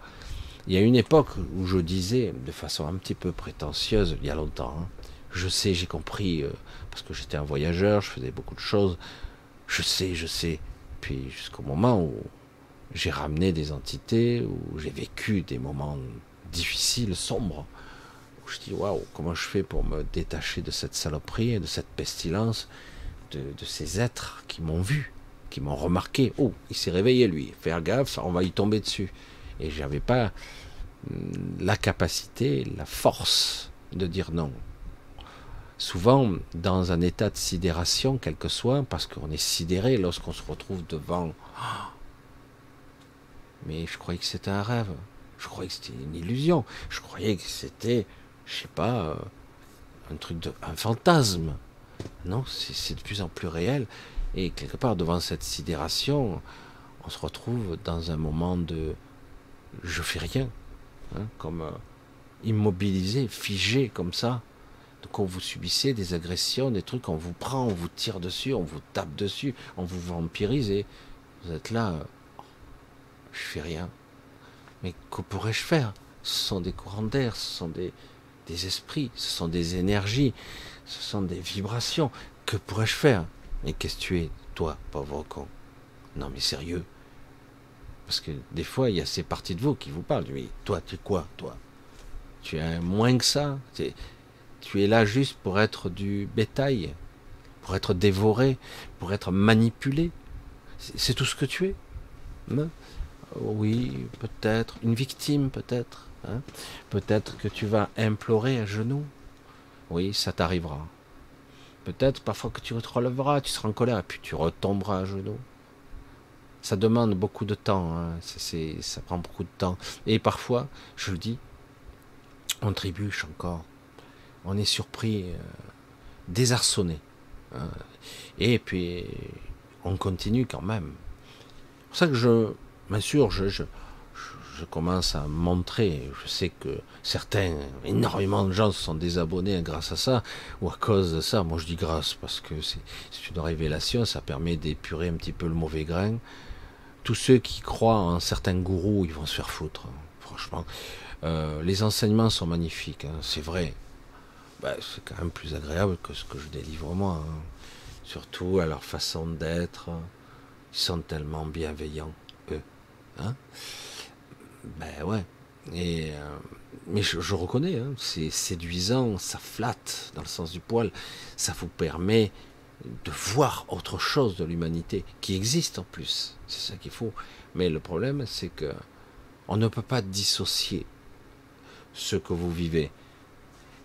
Il y a une époque où je disais, de façon un petit peu prétentieuse, il y a longtemps, hein, je sais, j'ai compris, parce que j'étais un voyageur, je faisais beaucoup de choses, je sais. Puis jusqu'au moment où j'ai ramené des entités, où j'ai vécu des moments difficiles, sombres, où je dis, waouh, comment je fais pour me détacher de cette saloperie, de cette pestilence, de ces êtres qui m'ont vu, qui m'ont remarqué. Oh, il s'est réveillé lui, faire gaffe, on va y tomber dessus. Et j'avais pas la capacité, la force de dire non. Souvent, dans un état de sidération, quel que soit, parce qu'on est sidéré lorsqu'on se retrouve devant. Mais je croyais que c'était un rêve. Je croyais que c'était une illusion. Je croyais que c'était, je sais pas, un fantasme. Non, c'est de plus en plus réel. Et quelque part, devant cette sidération, on se retrouve dans un moment de je fais rien, hein, comme immobilisé, figé comme ça. Donc on vous subissez des agressions, des trucs, on vous prend, on vous tire dessus, on vous tape dessus, on vous vampirise et vous êtes là, je fais rien. Mais que pourrais-je faire? Ce sont des courants d'air, ce sont des esprits, ce sont des énergies, ce sont des vibrations. Que pourrais-je faire? Et qu'est-ce que tu es, toi, pauvre con? Non mais sérieux. Parce que des fois, il y a ces parties de vous qui vous parlent. Mais toi, tu es quoi, toi? Tu es moins que ça. Tu es là juste pour être du bétail, pour être dévoré, pour être manipulé. C'est tout ce que tu es. Hein? Oui, peut-être. Une victime, peut-être. Hein? Peut-être que tu vas implorer à genoux. Oui, ça t'arrivera. Peut-être parfois que tu te relèveras, tu seras en colère et puis tu retomberas à genoux. Ça demande beaucoup de temps, hein. Ça prend beaucoup de temps. Et parfois, je le dis, on trébuche encore. On est surpris, désarçonné. Hein. Et puis, on continue quand même. C'est pour ça que je m'assure, je je commence à montrer, je sais que énormément de gens se sont désabonnés grâce à ça, ou à cause de ça. Moi je dis grâce, parce que c'est une révélation, ça permet d'épurer un petit peu le mauvais grain. Tous ceux qui croient en certains gourous, ils vont se faire foutre, hein, franchement. Les enseignements sont magnifiques, hein, c'est vrai. Ben, c'est quand même plus agréable que ce que je délivre moi, hein. Surtout à leur façon d'être. Ils sont tellement bienveillants, eux. Hein, ben ouais. Mais je reconnais, hein, c'est séduisant, ça flatte dans le sens du poil. Ça vous permet de voir autre chose de l'humanité qui existe en plus. C'est ça qu'il faut. Mais le problème, c'est que on ne peut pas dissocier ce que vous vivez.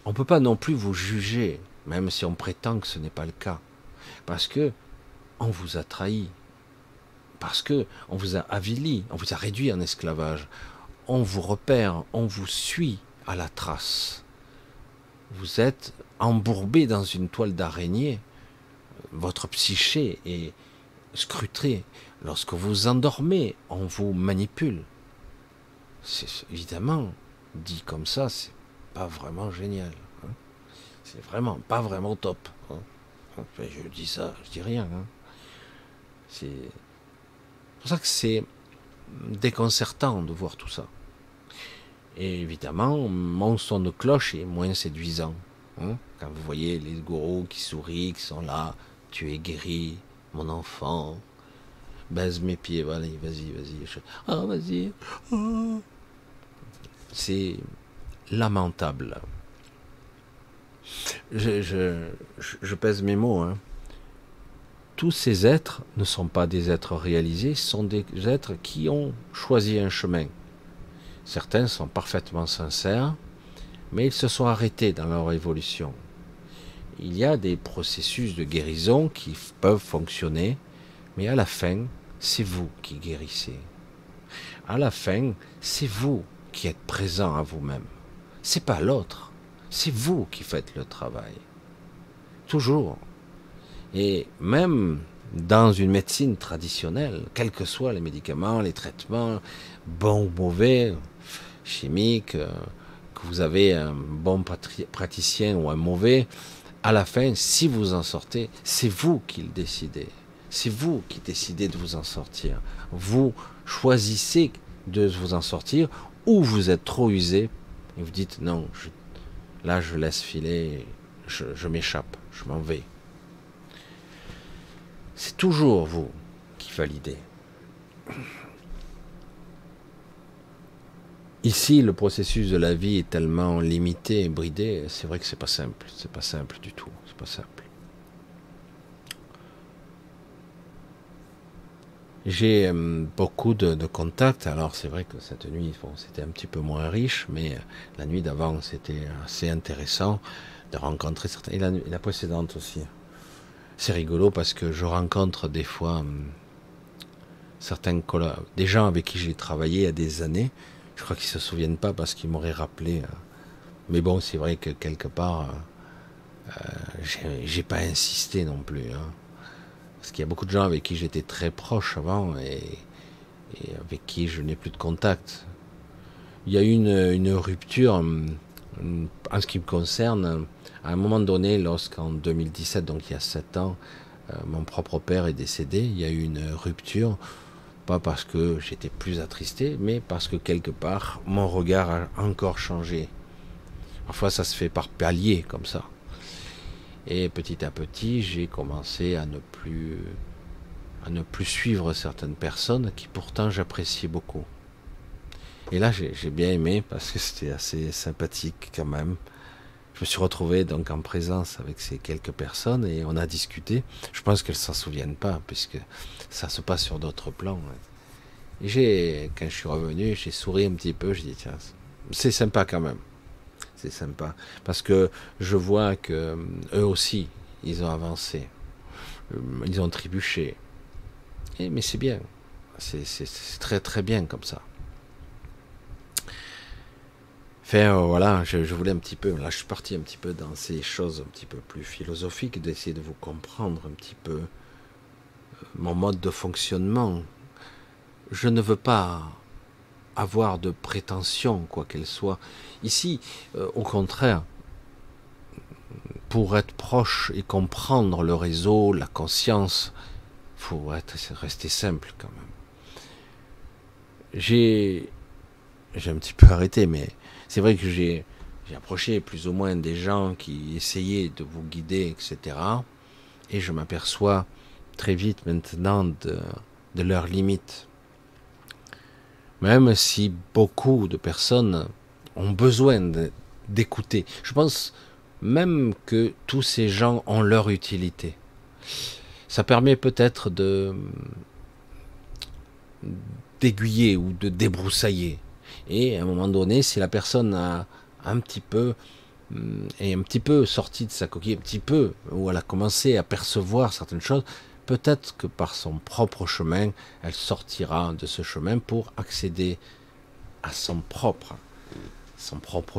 On ne peut pas non plus vous juger, même si on prétend que ce n'est pas le cas. Parce que on vous a trahi. Parce que on vous a avili, on vous a réduit en esclavage. On vous repère, on vous suit à la trace. Vous êtes embourbé dans une toile d'araignée. Votre psyché est scrutée. Lorsque vous endormez, on vous manipule. C'est évidemment, dit comme ça, c'est pas vraiment génial, hein. C'est vraiment pas vraiment top, hein. Enfin, je dis ça, je dis rien, hein. C'est pour ça que c'est déconcertant de voir tout ça. Et évidemment, mon son de cloche est moins séduisant, hein. Quand vous voyez les gourous qui sourient, qui sont là, tu es guéri, mon enfant, baise mes pieds, allez, vas-y, ah, vas-y, oh. C'est lamentable. Je pèse mes mots, hein. Tous ces êtres ne sont pas des êtres réalisés, ce sont des êtres qui ont choisi un chemin. Certains sont parfaitement sincères, mais ils se sont arrêtés dans leur évolution. Il y a des processus de guérison qui peuvent fonctionner, mais à la fin, c'est vous qui guérissez. À la fin, c'est vous qui êtes présent à vous-même. C'est pas l'autre, c'est vous qui faites le travail. Toujours. Et même dans une médecine traditionnelle, quels que soient les médicaments, les traitements, bons ou mauvais, chimiques, que vous avez un bon praticien ou un mauvais, à la fin, si vous en sortez, c'est vous qui le décidez. C'est vous qui décidez de vous en sortir. Vous choisissez de vous en sortir, ou vous êtes trop usé et vous dites non, là je laisse filer, je m'échappe, je m'en vais. C'est toujours vous qui validez. Ici, le processus de la vie est tellement limité et bridé, c'est vrai que c'est pas simple du tout, c'est pas simple. J'ai beaucoup de contacts, alors c'est vrai que cette nuit, bon, c'était un petit peu moins riche, mais la nuit d'avant, c'était assez intéressant de rencontrer certains, et la précédente aussi. C'est rigolo parce que je rencontre des fois des gens avec qui j'ai travaillé il y a des années. Je crois qu'ils se souviennent pas parce qu'ils m'auraient rappelé. Mais bon, c'est vrai que quelque part, j'ai pas insisté non plus, hein. Parce qu'il y a beaucoup de gens avec qui j'étais très proche avant et avec qui je n'ai plus de contact. Il y a eu une rupture en ce qui me concerne. À un moment donné, lorsqu'en 2017, donc il y a 7 ans, mon propre père est décédé, il y a eu une rupture, pas parce que j'étais plus attristé, mais parce que quelque part, mon regard a encore changé. Parfois, ça se fait par paliers, comme ça. Et petit à petit, j'ai commencé à ne plus suivre certaines personnes qui pourtant j'appréciais beaucoup. Et là, j'ai bien aimé parce que c'était assez sympathique quand même. Je me suis retrouvé donc en présence avec ces quelques personnes et on a discuté. Je pense qu'elles s'en souviennent pas puisque ça se passe sur d'autres plans. Et quand je suis revenu, j'ai souri un petit peu. J'ai dit tiens, c'est sympa quand même. C'est sympa parce que je vois que eux aussi, ils ont avancé, ils ont trébuché. Mais c'est bien, c'est très très bien comme ça. Enfin, voilà, je voulais un petit peu, là je suis parti un petit peu dans ces choses un petit peu plus philosophiques, d'essayer de vous comprendre un petit peu mon mode de fonctionnement. Je ne veux pas avoir de prétention, quoi qu'elle soit. Ici, au contraire, pour être proche et comprendre le réseau, la conscience, faut rester simple quand même. J'ai un petit peu arrêté, mais c'est vrai que j'ai approché plus ou moins des gens qui essayaient de vous guider, etc. Et je m'aperçois très vite maintenant de leurs limites. Même si beaucoup de personnes ont besoin d'écouter. Je pense même que tous ces gens ont leur utilité. Ça permet peut-être d'aiguiller ou de débroussailler. Et à un moment donné, si la personne a est un petit peu sortie de sa coquille, un petit peu, où elle a commencé à percevoir certaines choses, peut-être que par son propre chemin, elle sortira de ce chemin pour accéder à son propre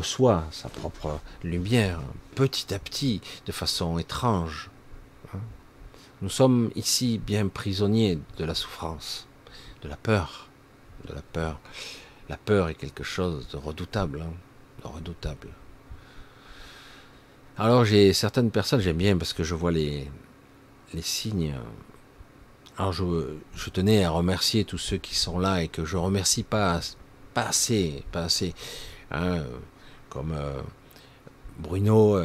soi, sa propre lumière, petit à petit, de façon étrange. Nous sommes ici bien prisonniers de la souffrance, de la peur, La peur est quelque chose de redoutable, de redoutable. Alors j'ai certaines personnes, j'aime bien parce que je vois les signes. Alors je tenais à remercier tous ceux qui sont là et que je remercie pas assez, hein, comme Bruno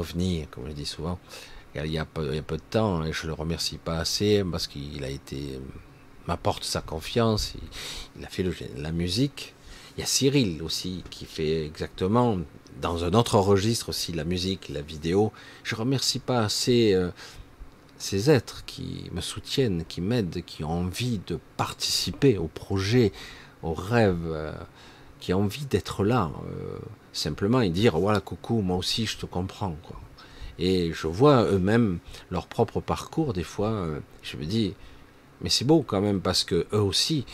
Vni, comme je dis souvent, il y a peu de temps, et je le remercie pas assez parce qu'il a été m'apporte sa confiance, il a fait la musique. Il y a Cyril aussi qui fait exactement dans un autre registre aussi la musique, la vidéo. Je remercie pas assez ces êtres qui me soutiennent, qui m'aident, qui ont envie de participer au projet, au rêve, qui ont envie d'être là, simplement et dire voilà coucou, moi aussi je te comprends quoi. Et je vois eux-mêmes leur propre parcours des fois, je me dis mais c'est beau quand même parce que eux aussi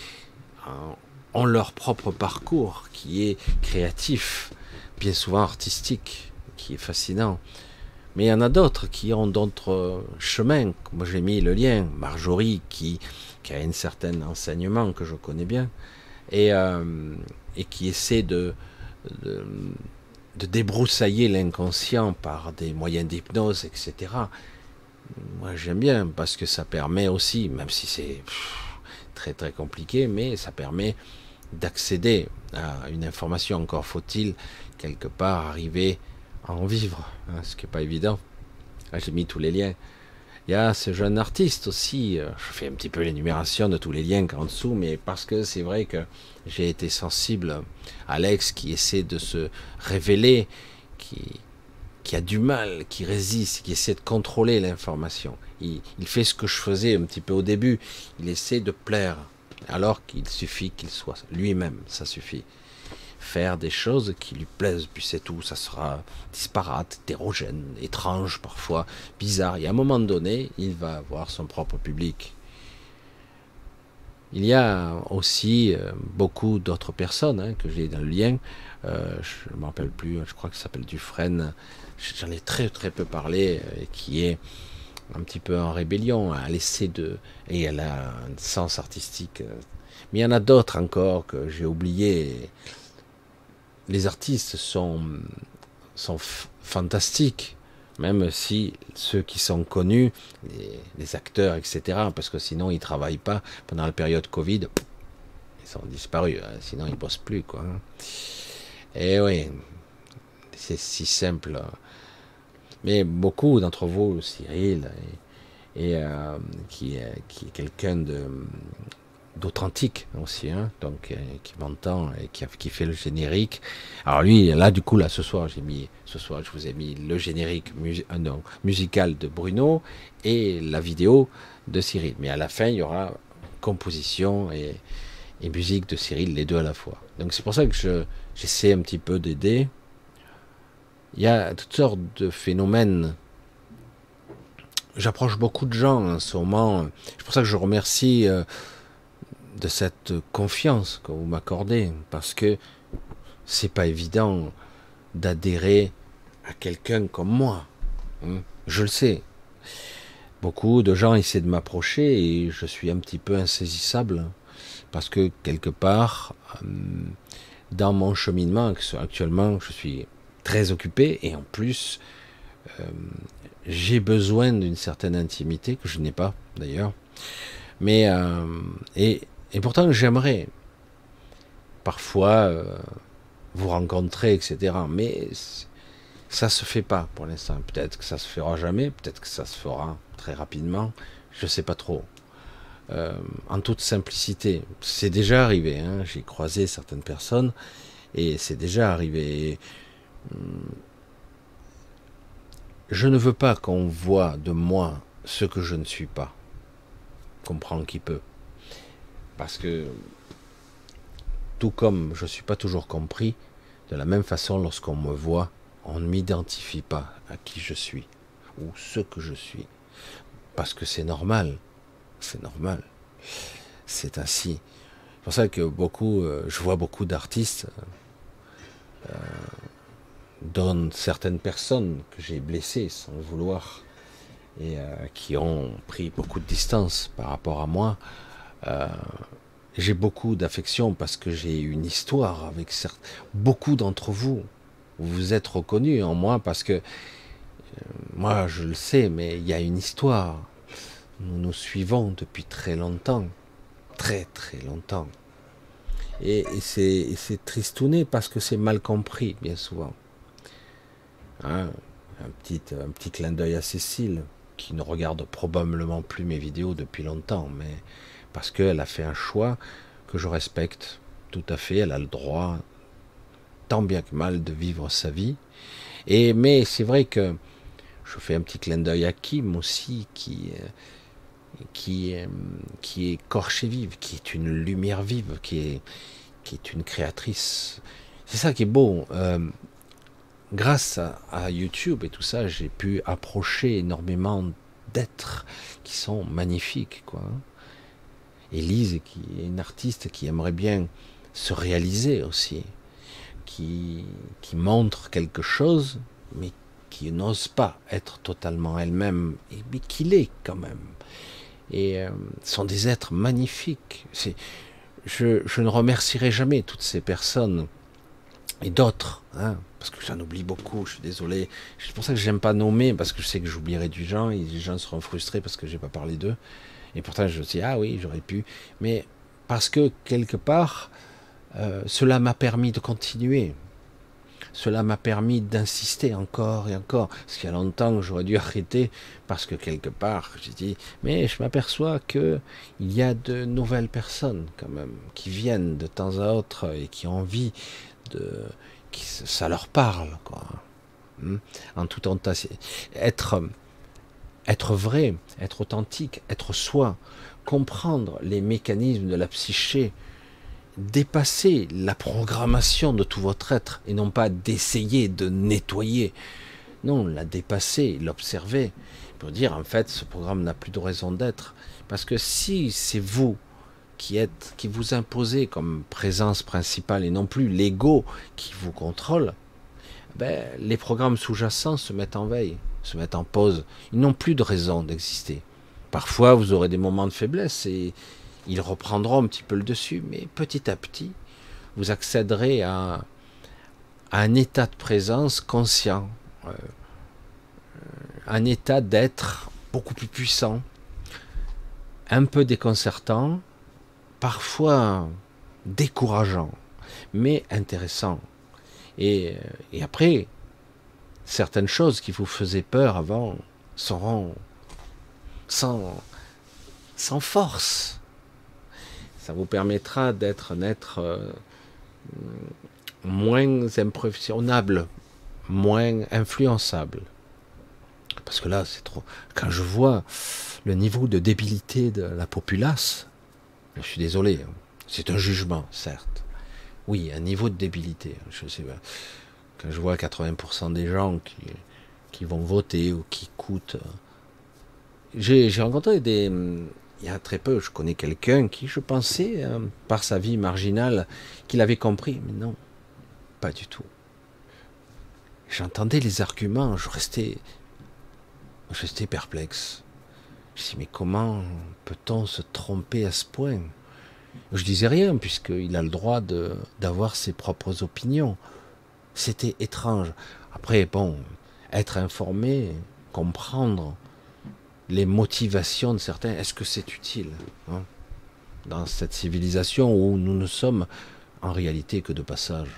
ont leur propre parcours qui est créatif, bien souvent artistique, qui est fascinant. Mais il y en a d'autres qui ont d'autres chemins. Moi j'ai mis le lien, Marjorie qui a un certain enseignement que je connais bien et qui essaie de débroussailler l'inconscient par des moyens d'hypnose, etc. Moi j'aime bien parce que ça permet aussi, même si c'est très très compliqué, mais ça permet d'accéder à une information. Encore faut-il quelque part arriver à en vivre, hein, ce qui n'est pas évident. Là, j'ai mis tous les liens. Il y a ce jeune artiste aussi, je fais un petit peu l'énumération de tous les liens en dessous, mais parce que c'est vrai que j'ai été sensible à Alex qui essaie de se révéler, qui a du mal, qui résiste, qui essaie de contrôler l'information. Il fait ce que je faisais un petit peu au début, il essaie de plaire, alors qu'il suffit qu'il soit lui-même, ça suffit. Faire des choses qui lui plaisent, puis c'est tout, ça sera disparate, hétérogène, étrange parfois, bizarre, et à un moment donné, il va avoir son propre public. Il y a aussi beaucoup d'autres personnes hein, que j'ai dans le lien, je ne m'en rappelle plus, je crois que ça s'appelle Dufresne, j'en ai très très peu parlé, qui est un petit peu en rébellion, elle essaie et elle a un sens artistique, mais il y en a d'autres encore que j'ai oublié. Les artistes sont fantastiques, même si ceux qui sont connus, les acteurs, etc., parce que sinon ils ne travaillent pas. Pendant la période Covid, ils sont disparus, hein, sinon ils ne bossent plus, quoi. Et oui, c'est si simple. Mais beaucoup d'entre vous, Cyril, qui est quelqu'un d'authentique aussi, hein, donc qui m'entend et qui fait le générique. Alors lui, là du coup, là ce soir, je vous ai mis le générique musical de Bruno et la vidéo de Cyril. Mais à la fin, il y aura composition et musique de Cyril, les deux à la fois. Donc c'est pour ça que j'essaie un petit peu d'aider. Il y a toutes sortes de phénomènes. J'approche beaucoup de gens en ce moment. C'est pour ça que je remercie de cette confiance que vous m'accordez, parce que c'est pas évident d'adhérer à quelqu'un comme moi. Je le sais. Beaucoup de gens essaient de m'approcher et je suis un petit peu insaisissable Parce que quelque part, dans mon cheminement, actuellement, je suis très occupé et en plus, j'ai besoin d'une certaine intimité que je n'ai pas d'ailleurs. Mais et pourtant, j'aimerais parfois vous rencontrer, etc. Mais ça se fait pas pour l'instant. Peut-être que ça se fera jamais, peut-être que ça se fera très rapidement. Je sais pas trop. En toute simplicité, c'est déjà arrivé. Hein. J'ai croisé certaines personnes et c'est déjà arrivé. Je ne veux pas qu'on voit de moi ce que je ne suis pas. Comprends qui peut. Parce que tout comme je ne suis pas toujours compris, de la même façon, lorsqu'on me voit, on ne m'identifie pas à qui je suis ou ce que je suis. Parce que c'est normal. C'est normal. C'est ainsi. C'est pour ça que je vois beaucoup d'artistes, dont certaines personnes que j'ai blessées sans le vouloir, et qui ont pris beaucoup de distance par rapport à moi. J'ai beaucoup d'affection parce que j'ai une histoire avec beaucoup d'entre vous. Vous vous êtes reconnus en moi parce que moi je le sais, mais il y a une histoire. Nous nous suivons depuis très longtemps, très très longtemps. Et c'est tristouné parce que c'est mal compris bien souvent. Hein, un petit clin d'œil à Cécile, qui ne regarde probablement plus mes vidéos depuis longtemps, mais parce qu'elle a fait un choix que je respecte tout à fait. Elle a le droit, tant bien que mal, de vivre sa vie. Mais c'est vrai que je fais un petit clin d'œil à Kim aussi, qui est corche et vive, qui est une lumière vive, qui est une créatrice. C'est ça qui est beau. Grâce à YouTube et tout ça, j'ai pu approcher énormément d'êtres qui sont magnifiques, quoi. Élise, qui est une artiste qui aimerait bien se réaliser aussi, qui montre quelque chose, mais qui n'ose pas être totalement elle-même, mais qui l'est quand même. Et sont des êtres magnifiques. Je ne remercierai jamais toutes ces personnes et d'autres, hein, parce que j'en oublie beaucoup, je suis désolé. C'est pour ça que j'aime pas nommer, parce que je sais que j'oublierai du gens, et les gens seront frustrés parce que j'ai pas parlé d'eux. Et pourtant je me dis, ah oui, j'aurais pu. Mais parce que quelque part, cela m'a permis de continuer. Cela m'a permis d'insister encore et encore. Parce qu'il y a longtemps que j'aurais dû arrêter, parce que quelque part, j'ai dit, mais je m'aperçois que il y a de nouvelles personnes quand même, qui viennent de temps à autre et qui ont envie ça leur parle, quoi. En tout temps, être vrai, être authentique, être soi, comprendre les mécanismes de la psyché, dépasser la programmation de tout votre être et non pas d'essayer de nettoyer. Non, la dépasser, l'observer pour dire en fait ce programme n'a plus de raison d'être, parce que si c'est vous qui vous imposez comme présence principale et non plus l'ego qui vous contrôle, ben, les programmes sous-jacents se mettent en veille, se mettent en pause. Ils n'ont plus de raison d'exister. Parfois, vous aurez des moments de faiblesse et ils reprendront un petit peu le dessus, mais petit à petit, vous accéderez à un état de présence conscient, un état d'être beaucoup plus puissant, un peu déconcertant, parfois décourageant, mais intéressant. Et après, certaines choses qui vous faisaient peur avant seront sans force. Ça vous permettra d'être un être moins impressionnable, moins influençable. Parce que là, c'est trop. Quand je vois le niveau de débilité de la populace, je suis désolé, c'est un jugement, certes. Oui, un niveau de débilité. Je sais pas. Quand je vois 80% des gens qui vont voter ou qui écoutent. J'ai rencontré il y a très peu, je connais quelqu'un qui, je pensais, par sa vie marginale, qu'il avait compris. Mais non, pas du tout. J'entendais les arguments, je restais perplexe. Je me dis, mais comment peut-on se tromper à ce point? Je disais rien, puisqu'il a le droit d'avoir ses propres opinions. C'était étrange. Après, bon, être informé, comprendre les motivations de certains, est-ce que c'est utile, hein, dans cette civilisation où nous ne sommes en réalité que de passage?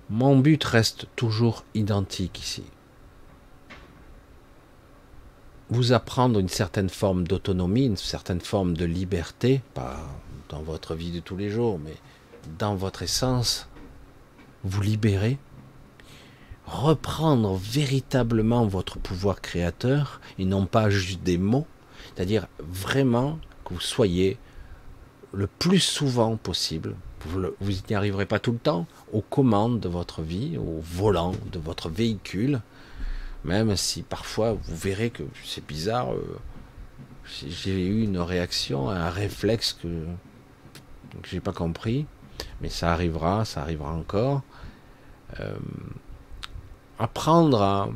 Mon but reste toujours identique ici. Vous apprendre une certaine forme d'autonomie, une certaine forme de liberté, pas dans votre vie de tous les jours, mais dans votre essence, vous libérer, reprendre véritablement votre pouvoir créateur, et non pas juste des mots, c'est-à-dire vraiment que vous soyez le plus souvent possible, vous n'y arriverez pas tout le temps, aux commandes de votre vie, au volant de votre véhicule, même si parfois vous verrez que c'est bizarre, j'ai eu une réaction, un réflexe que j'ai pas compris, mais ça arrivera encore. Apprendre à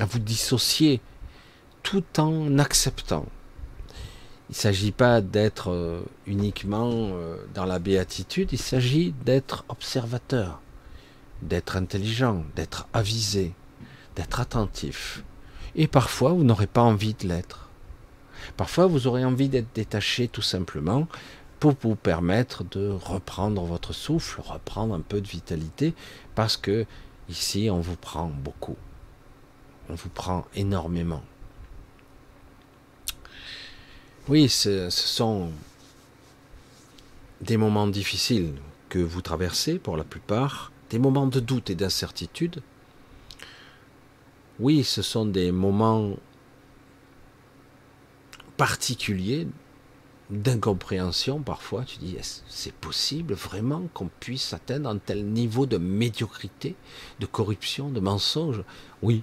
vous dissocier tout en acceptant. Il ne s'agit pas d'être uniquement dans la béatitude, il s'agit d'être observateur, d'être intelligent, d'être avisé, d'être attentif. Et parfois, vous n'aurez pas envie de l'être. Parfois, vous aurez envie d'être détaché tout simplement pour vous permettre de reprendre votre souffle, reprendre un peu de vitalité, parce que ici, on vous prend beaucoup. On vous prend énormément. Oui, ce sont des moments difficiles que vous traversez pour la plupart, des moments de doute et d'incertitude. Oui, ce sont des moments particuliers d'incompréhension parfois. Tu dis, est-ce que c'est possible vraiment qu'on puisse atteindre un tel niveau de médiocrité, de corruption, de mensonge? Oui,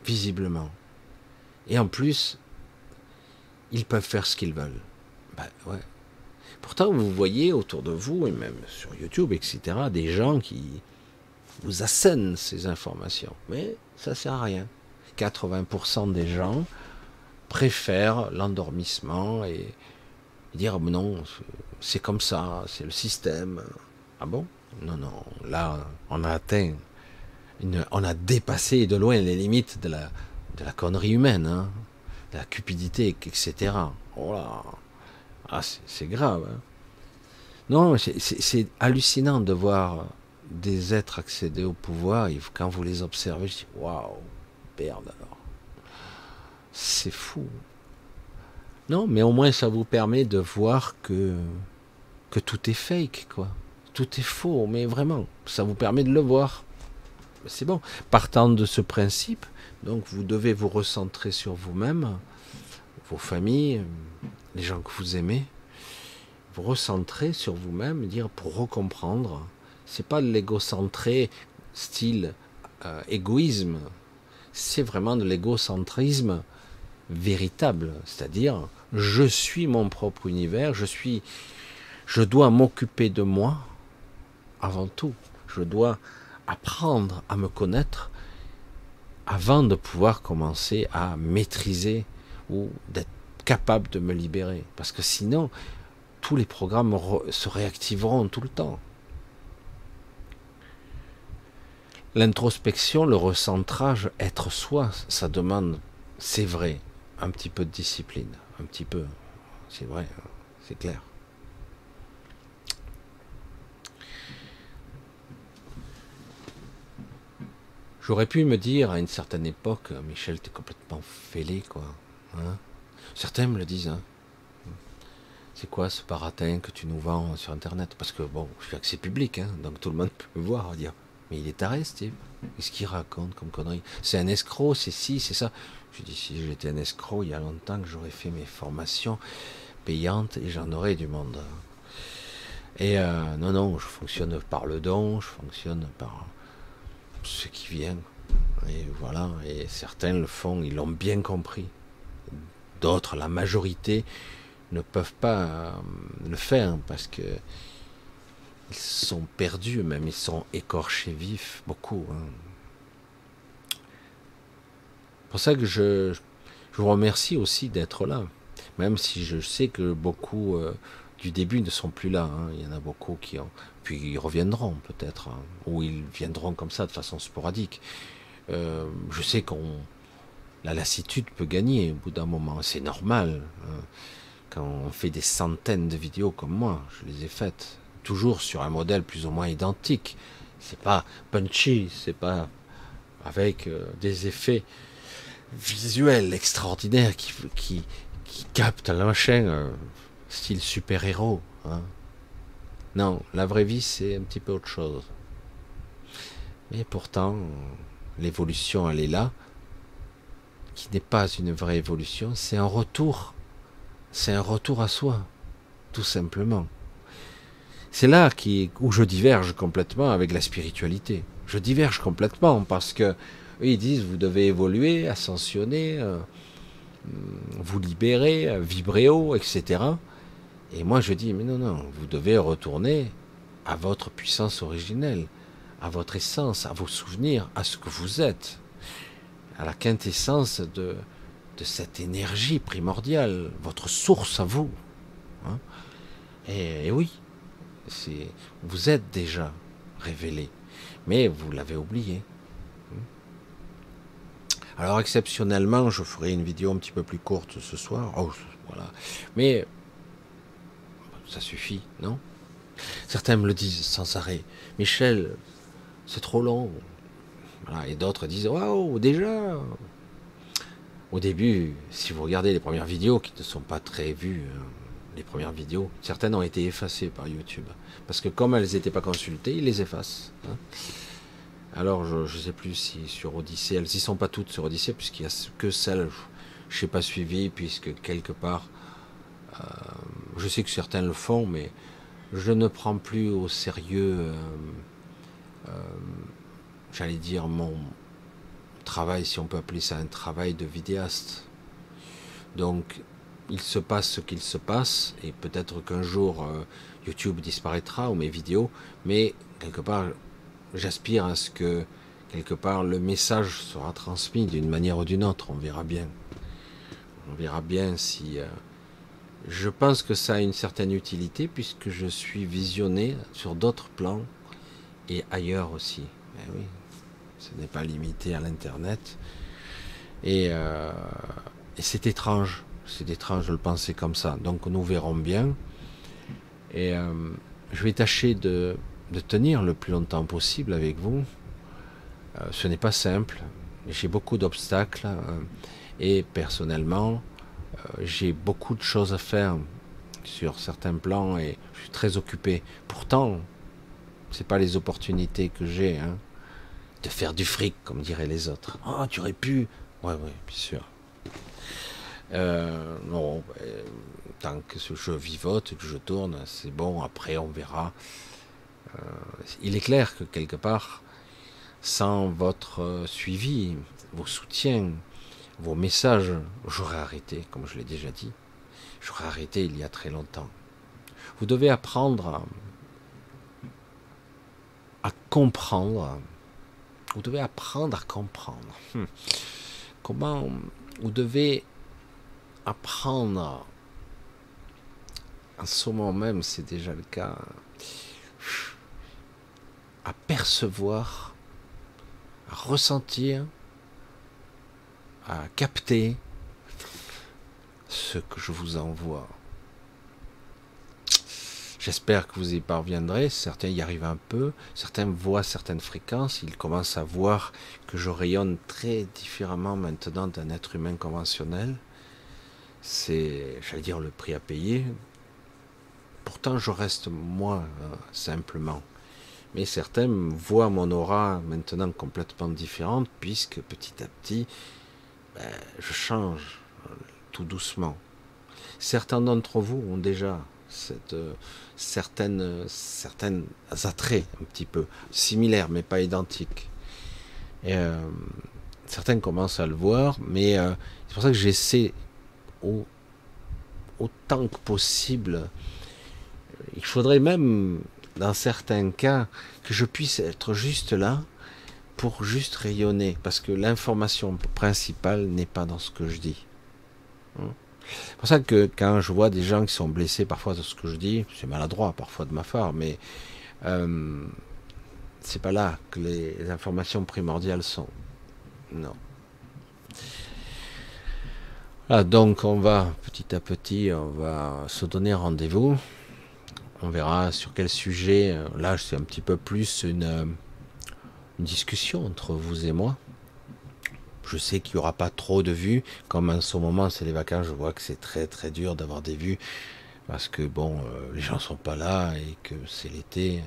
visiblement. Et en plus, ils peuvent faire ce qu'ils veulent. Ben ouais. Pourtant, vous voyez autour de vous, et même sur YouTube, etc., des gens qui vous assènent ces informations. Mais ça ne sert à rien. 80% des gens préfèrent l'endormissement et dire non, c'est comme ça, c'est le système. Ah bon? Non, non, là, on a atteint, on a dépassé de loin les limites de la connerie humaine, hein, de la cupidité, etc. Oh là, ah, c'est grave. Hein. Non, c'est hallucinant de voir des êtres accéder au pouvoir, et quand vous les observez, je dis waouh, merde alors. C'est fou. Non, mais au moins ça vous permet de voir que tout est fake, quoi. Tout est faux, mais vraiment, ça vous permet de le voir. C'est bon. Partant de ce principe, donc vous devez vous recentrer sur vous-même, vos familles, les gens que vous aimez, vous recentrer sur vous-même, dire pour recomprendre. C'est pas de l'égocentré style égoïsme, c'est vraiment de l'égocentrisme véritable, c'est-à-dire je suis mon propre univers, je dois m'occuper de moi avant tout, je dois apprendre à me connaître avant de pouvoir commencer à maîtriser ou d'être capable de me libérer, parce que sinon tous les programmes se réactiveront tout le temps. L'introspection, le recentrage, être soi, ça demande, c'est vrai, un petit peu de discipline, un petit peu, c'est vrai, c'est clair. J'aurais pu me dire à une certaine époque, Michel, t'es complètement fêlé, quoi. Hein, certains me le disent, hein. C'est quoi ce baratin que tu nous vends sur Internet? Parce que bon, je suis accès public, hein, donc tout le monde peut me voir et dire, mais il est taré, Steve. Qu'est-ce qu'il raconte comme connerie? C'est un escroc, c'est ci, c'est ça. Je dis, si j'étais un escroc, il y a longtemps que j'aurais fait mes formations payantes et j'en aurais du monde. Et non, non, je fonctionne par le don, je fonctionne par ce qui vient. Et voilà, et certains le font, ils l'ont bien compris. D'autres, la majorité, ne peuvent pas le faire parce que ils sont perdus, même ils sont écorchés vifs, beaucoup. Hein. C'est pour ça que je vous remercie aussi d'être là. Même si je sais que beaucoup du début ne sont plus là, hein. Il y en a beaucoup qui ont... Puis ils reviendront peut-être, hein, ou ils viendront comme ça de façon sporadique. Je sais qu'on... La lassitude peut gagner au bout d'un moment, c'est normal, hein. Quand on fait des centaines de vidéos comme moi, je les ai faites, toujours sur un modèle plus ou moins identique. C'est pas punchy, c'est pas avec des effets visuels extraordinaires qui captent la chaîne, style super-héros, hein. Non, la vraie vie, c'est un petit peu autre chose. Mais pourtant, l'évolution, elle est là, qui n'est pas une vraie évolution, c'est un retour. C'est un retour à soi, tout simplement. C'est là où je diverge complètement avec la spiritualité. Je diverge complètement parce que eux, ils disent vous devez évoluer, ascensionner, vous libérer, vibrer haut, etc. Et moi je dis mais non, non, vous devez retourner à votre puissance originelle, à votre essence, à vos souvenirs, à ce que vous êtes, à la quintessence de cette énergie primordiale, votre source à vous. Hein. Et oui, vous êtes déjà révélé, mais vous l'avez oublié. Alors exceptionnellement, je ferai une vidéo un petit peu plus courte ce soir. Oh, voilà. Mais ça suffit, non? Certains me le disent sans arrêt. Michel, c'est trop long. Voilà. Et d'autres disent waouh, déjà. Au début, si vous regardez les premières vidéos qui ne sont pas très vues, les premières vidéos, certaines ont été effacées par YouTube. Parce que comme elles n'étaient pas consultées, ils les effacent. Hein. Alors, je ne sais plus si sur Odyssée, elles n'y sont pas toutes sur Odyssée, puisqu'il n'y a que celles, je n'ai pas suivi, puisque quelque part, je sais que certains le font, mais je ne prends plus au sérieux, j'allais dire, mon travail, si on peut appeler ça un travail de vidéaste. Donc, il se passe ce qu'il se passe, et peut-être qu'un jour, YouTube disparaîtra, ou mes vidéos, mais quelque part, j'aspire à ce que, quelque part, le message sera transmis d'une manière ou d'une autre. On verra bien. On verra bien si... je pense que ça a une certaine utilité, puisque je suis visionné sur d'autres plans, et ailleurs aussi. Eh oui, ce n'est pas limité à l'Internet. Et c'est étrange. C'est étrange de le penser comme ça. Donc nous verrons bien. Et je vais tâcher de tenir le plus longtemps possible avec vous. Ce n'est pas simple. J'ai beaucoup d'obstacles. Et personnellement, j'ai beaucoup de choses à faire sur certains plans et je suis très occupé. Pourtant, c'est pas les opportunités que j'ai, hein, de faire du fric, comme diraient les autres. Ah, tu aurais pu. Ouais, bien sûr. Non, tant que je vivote, que je tourne, c'est bon. Après, on verra. Il est clair que quelque part, sans votre suivi, vos soutiens, vos messages, j'aurais arrêté, comme je l'ai déjà dit. J'aurais arrêté il y a très longtemps. Vous devez apprendre à comprendre. Vous devez apprendre à comprendre. Comment vous devez apprendre, en ce moment même, c'est déjà le cas, à percevoir, à ressentir, à capter ce que je vous envoie. J'espère que vous y parviendrez. Certains y arrivent un peu, certains voient certaines fréquences, ils commencent à voir que je rayonne très différemment maintenant d'un être humain conventionnel. C'est, j'allais dire, le prix à payer. Pourtant, je reste moi, simplement. Mais certains voient mon aura maintenant complètement différente, puisque petit à petit, je change tout doucement. Certains d'entre vous ont déjà certaines attraits un petit peu similaires, mais pas identiques. Et certains commencent à le voir, mais c'est pour ça que j'essaie autant que possible. Il faudrait même, dans certains cas, que je puisse être juste là pour juste rayonner, parce que l'information principale n'est pas dans ce que je dis. C'est pour ça que quand je vois des gens qui sont blessés parfois de ce que je dis, c'est maladroit parfois de ma part, mais c'est pas là que les informations primordiales sont. Non. Voilà, donc on va petit à petit, on va se donner rendez-vous. On verra sur quel sujet. Là, c'est un petit peu plus une discussion entre vous et moi. Je sais qu'il n'y aura pas trop de vues. Comme en ce moment, c'est les vacances, je vois que c'est très très dur d'avoir des vues. Parce que bon, les gens sont pas là et que c'est l'été.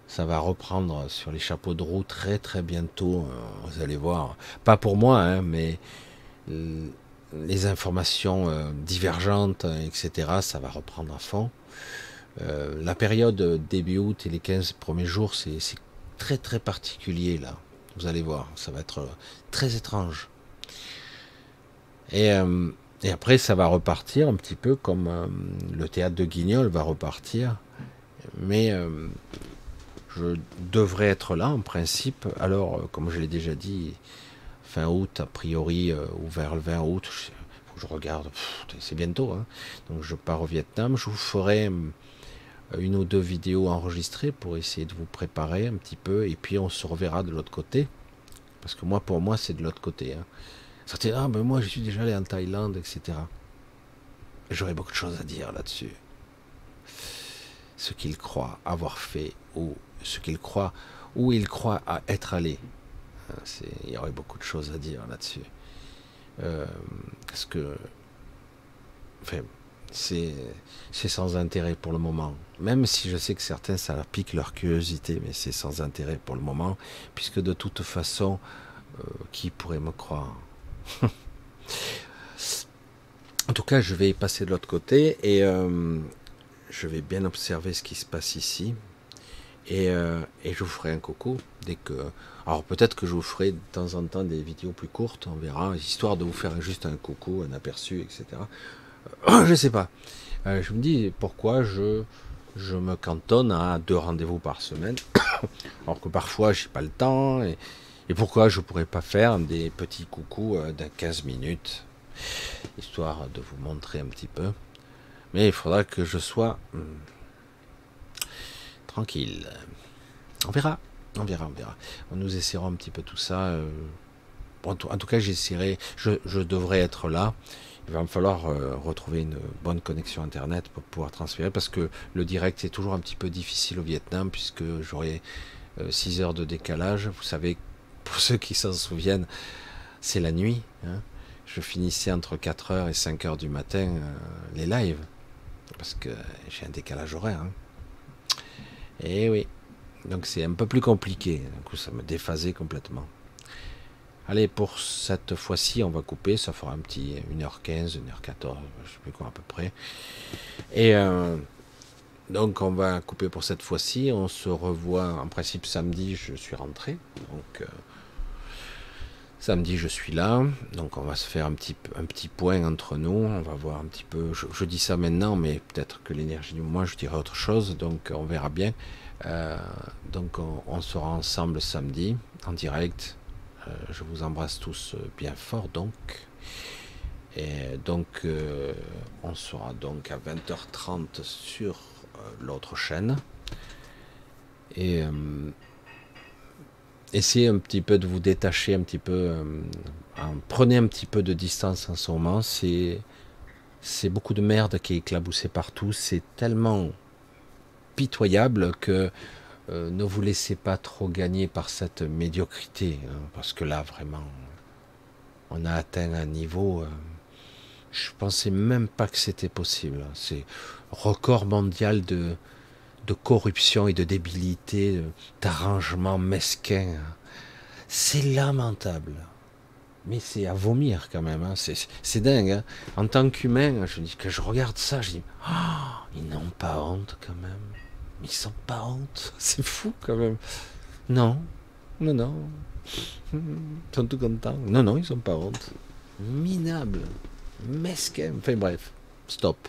Ça va reprendre sur les chapeaux de roue très très bientôt. Vous allez voir. Pas pour moi, hein, mais les informations divergentes, etc., ça va reprendre à fond. La période début août et les 15 premiers jours, c'est très très particulier là. Vous allez voir, ça va être très étrange. Et après, ça va repartir un petit peu comme le théâtre de Guignol va repartir. Mais je devrais être là en principe. Alors, comme je l'ai déjà dit, fin août, a priori, ou vers le 20 août, faut que je regarde, c'est bientôt. Hein. Donc je pars au Vietnam, je vous ferai une ou deux vidéos enregistrées pour essayer de vous préparer un petit peu, et puis on se reverra de l'autre côté, parce que moi, pour moi, c'est de l'autre côté. Hein. Certains, ah ben moi je suis déjà allé en Thaïlande, etc. J'aurais beaucoup de choses à dire là-dessus. Ce qu'ils croient avoir fait, ou ce qu'ils croient, où ils croient à être allés. Il y aurait beaucoup de choses à dire là-dessus. Parce que, enfin, c'est sans intérêt pour le moment. Même si je sais que certains, ça leur pique leur curiosité, mais c'est sans intérêt pour le moment, puisque de toute façon, qui pourrait me croire? En tout cas, je vais y passer de l'autre côté et je vais bien observer ce qui se passe ici. Et je vous ferai un coucou dès que... Alors peut-être que je vous ferai de temps en temps des vidéos plus courtes, on verra, histoire de vous faire juste un coucou, un aperçu, etc. Je sais pas. Je me dis pourquoi je me cantonne à 2 rendez-vous par semaine, alors que parfois j'ai pas le temps, et pourquoi je pourrais pas faire des petits coucous de 15 minutes, histoire de vous montrer un petit peu. Mais il faudra que je sois tranquille. On verra. Nous essaierons un petit peu tout ça. En tout cas, j'essaierai. Je devrais être là. Il va me falloir retrouver une bonne connexion internet pour pouvoir transférer, parce que le direct est toujours un petit peu difficile au Vietnam, puisque j'aurai 6 heures de décalage. Vous savez, pour ceux qui s'en souviennent, c'est la nuit. Hein. Je finissais entre 4 heures et 5 heures du matin les lives, parce que j'ai un décalage horaire. Hein. Et oui, donc c'est un peu plus compliqué. Du coup, ça me déphasait complètement. Allez, pour cette fois-ci, on va couper. Ça fera un petit 1h15, 1h14, je sais plus quoi à peu près. Et donc, on va couper pour cette fois-ci. On se revoit en principe samedi. Je suis rentré. Donc, samedi, je suis là. Donc, on va se faire un petit point entre nous. On va voir un petit peu. Je dis ça maintenant, mais peut-être que l'énergie du moment, je dirai autre chose. Donc, on verra bien. Donc, on sera ensemble samedi en direct. Je vous embrasse tous bien fort donc. Et donc on sera donc à 20h30 sur l'autre chaîne. Et essayez un petit peu de vous détacher un petit peu. Prenez un petit peu de distance en ce moment. C'est beaucoup de merde qui est éclaboussée partout. C'est tellement pitoyable que ne vous laissez pas trop gagner par cette médiocrité, hein, parce que là, vraiment, on a atteint un niveau, je pensais même pas que c'était possible. C'est record mondial de corruption et de débilité, d'arrangement mesquin. C'est lamentable. Mais c'est à vomir quand même, hein. C'est dingue. Hein. En tant qu'humain, je dis que je regarde ça, je dis, oh, ils n'ont pas honte quand même. Mais ils n'ont pas honte, c'est fou quand même. Non. Ils sont tout contents. Non, ils n'ont pas honte. Minable, mesquin, enfin bref, stop.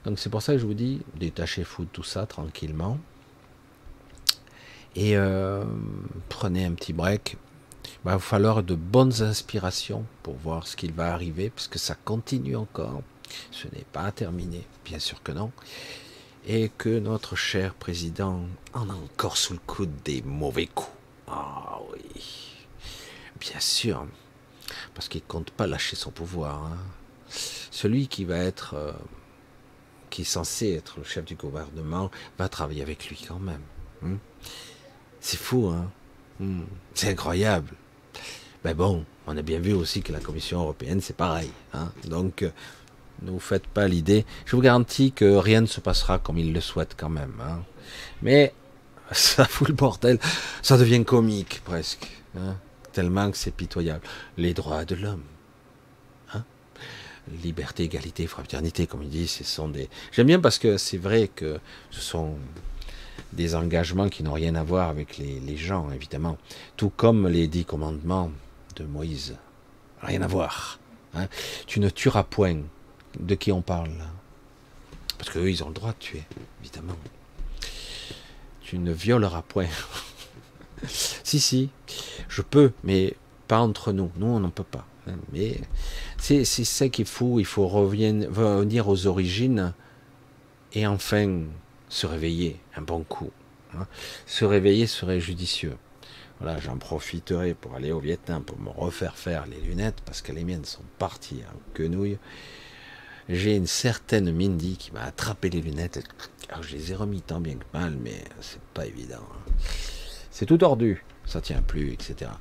Donc c'est pour ça que je vous dis, détachez-vous de tout ça tranquillement. Et prenez un petit break. Il va falloir de bonnes inspirations pour voir ce qu'il va arriver, parce que ça continue encore. Ce n'est pas terminé, bien sûr que non. Et que notre cher président en a encore sous le coude des mauvais coups. Ah oui, bien sûr, parce qu'il compte pas lâcher son pouvoir. Hein. Celui qui va être, qui est censé être le chef du gouvernement, va travailler avec lui quand même. C'est fou, hein. C'est incroyable. Mais bon, on a bien vu aussi que la Commission européenne, c'est pareil. Hein. Donc, ne vous faites pas l'idée. Je vous garantis que rien ne se passera comme ils le souhaitent quand même. Hein. Mais ça fout le bordel. Ça devient comique presque. Hein. Tellement que c'est pitoyable. Les droits de l'homme. Hein. Liberté, égalité, fraternité, comme ils disent, ce sont des... J'aime bien parce que c'est vrai que ce sont des engagements qui n'ont rien à voir avec les gens, évidemment. Tout comme les 10 commandements de Moïse. Rien à voir. Hein. Tu ne tueras point. De qui on parle là? Parce qu'eux, ils ont le droit de tuer, évidemment. Tu ne violeras point. Si, je peux, mais pas entre nous. Nous, on n'en peut pas. Mais c'est ça qu'il faut. Il faut revenir aux origines et enfin se réveiller un bon coup. Hein. Se réveiller serait judicieux. Voilà, j'en profiterai pour aller au Vietnam, pour me refaire faire les lunettes, parce que les miennes sont parties en quenouille. J'ai une certaine Mindy qui m'a attrapé les lunettes. Alors je les ai remis tant bien que mal, mais c'est pas évident. Hein. C'est tout tordu, ça tient plus, etc.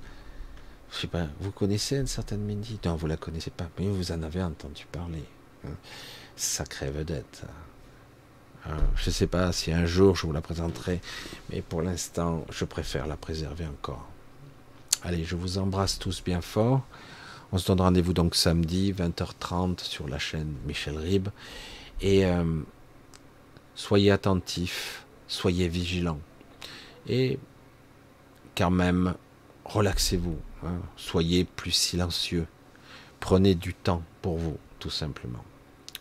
Je sais pas, vous connaissez une certaine Mindy? Non, vous la connaissez pas, mais vous en avez entendu parler. Hein. Sacrée vedette. Je sais pas si un jour je vous la présenterai, mais pour l'instant, je préfère la préserver encore. Allez, je vous embrasse tous bien fort. On se donne rendez-vous donc samedi, 20h30 sur la chaîne Michel Ribes. Et soyez attentifs, soyez vigilants. Et quand même, relaxez-vous. Hein, soyez plus silencieux. Prenez du temps pour vous, tout simplement.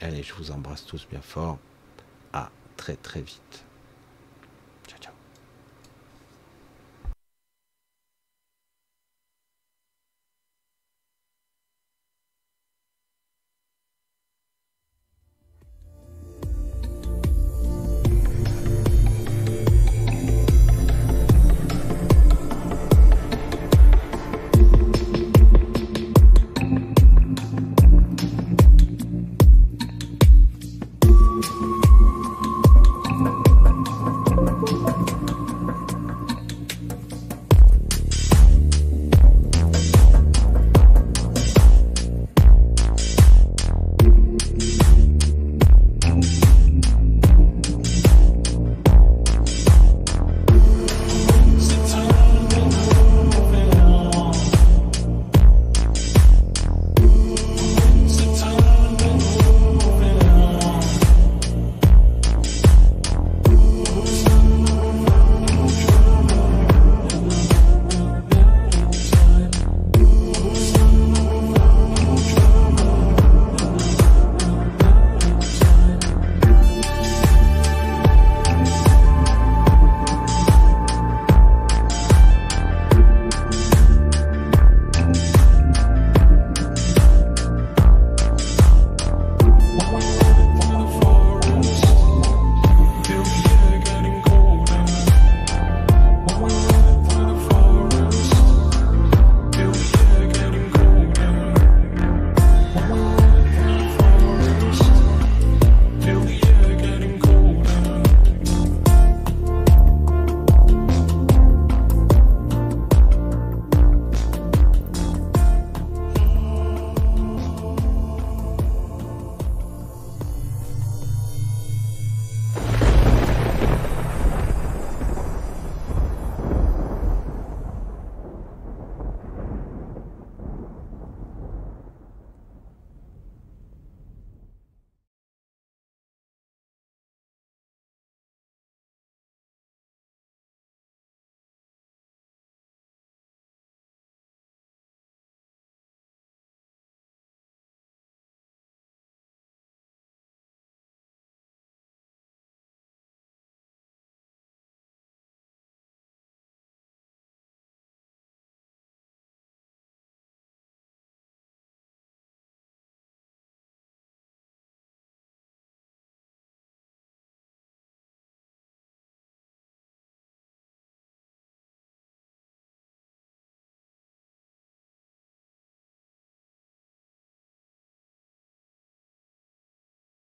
Allez, je vous embrasse tous bien fort. À très très vite.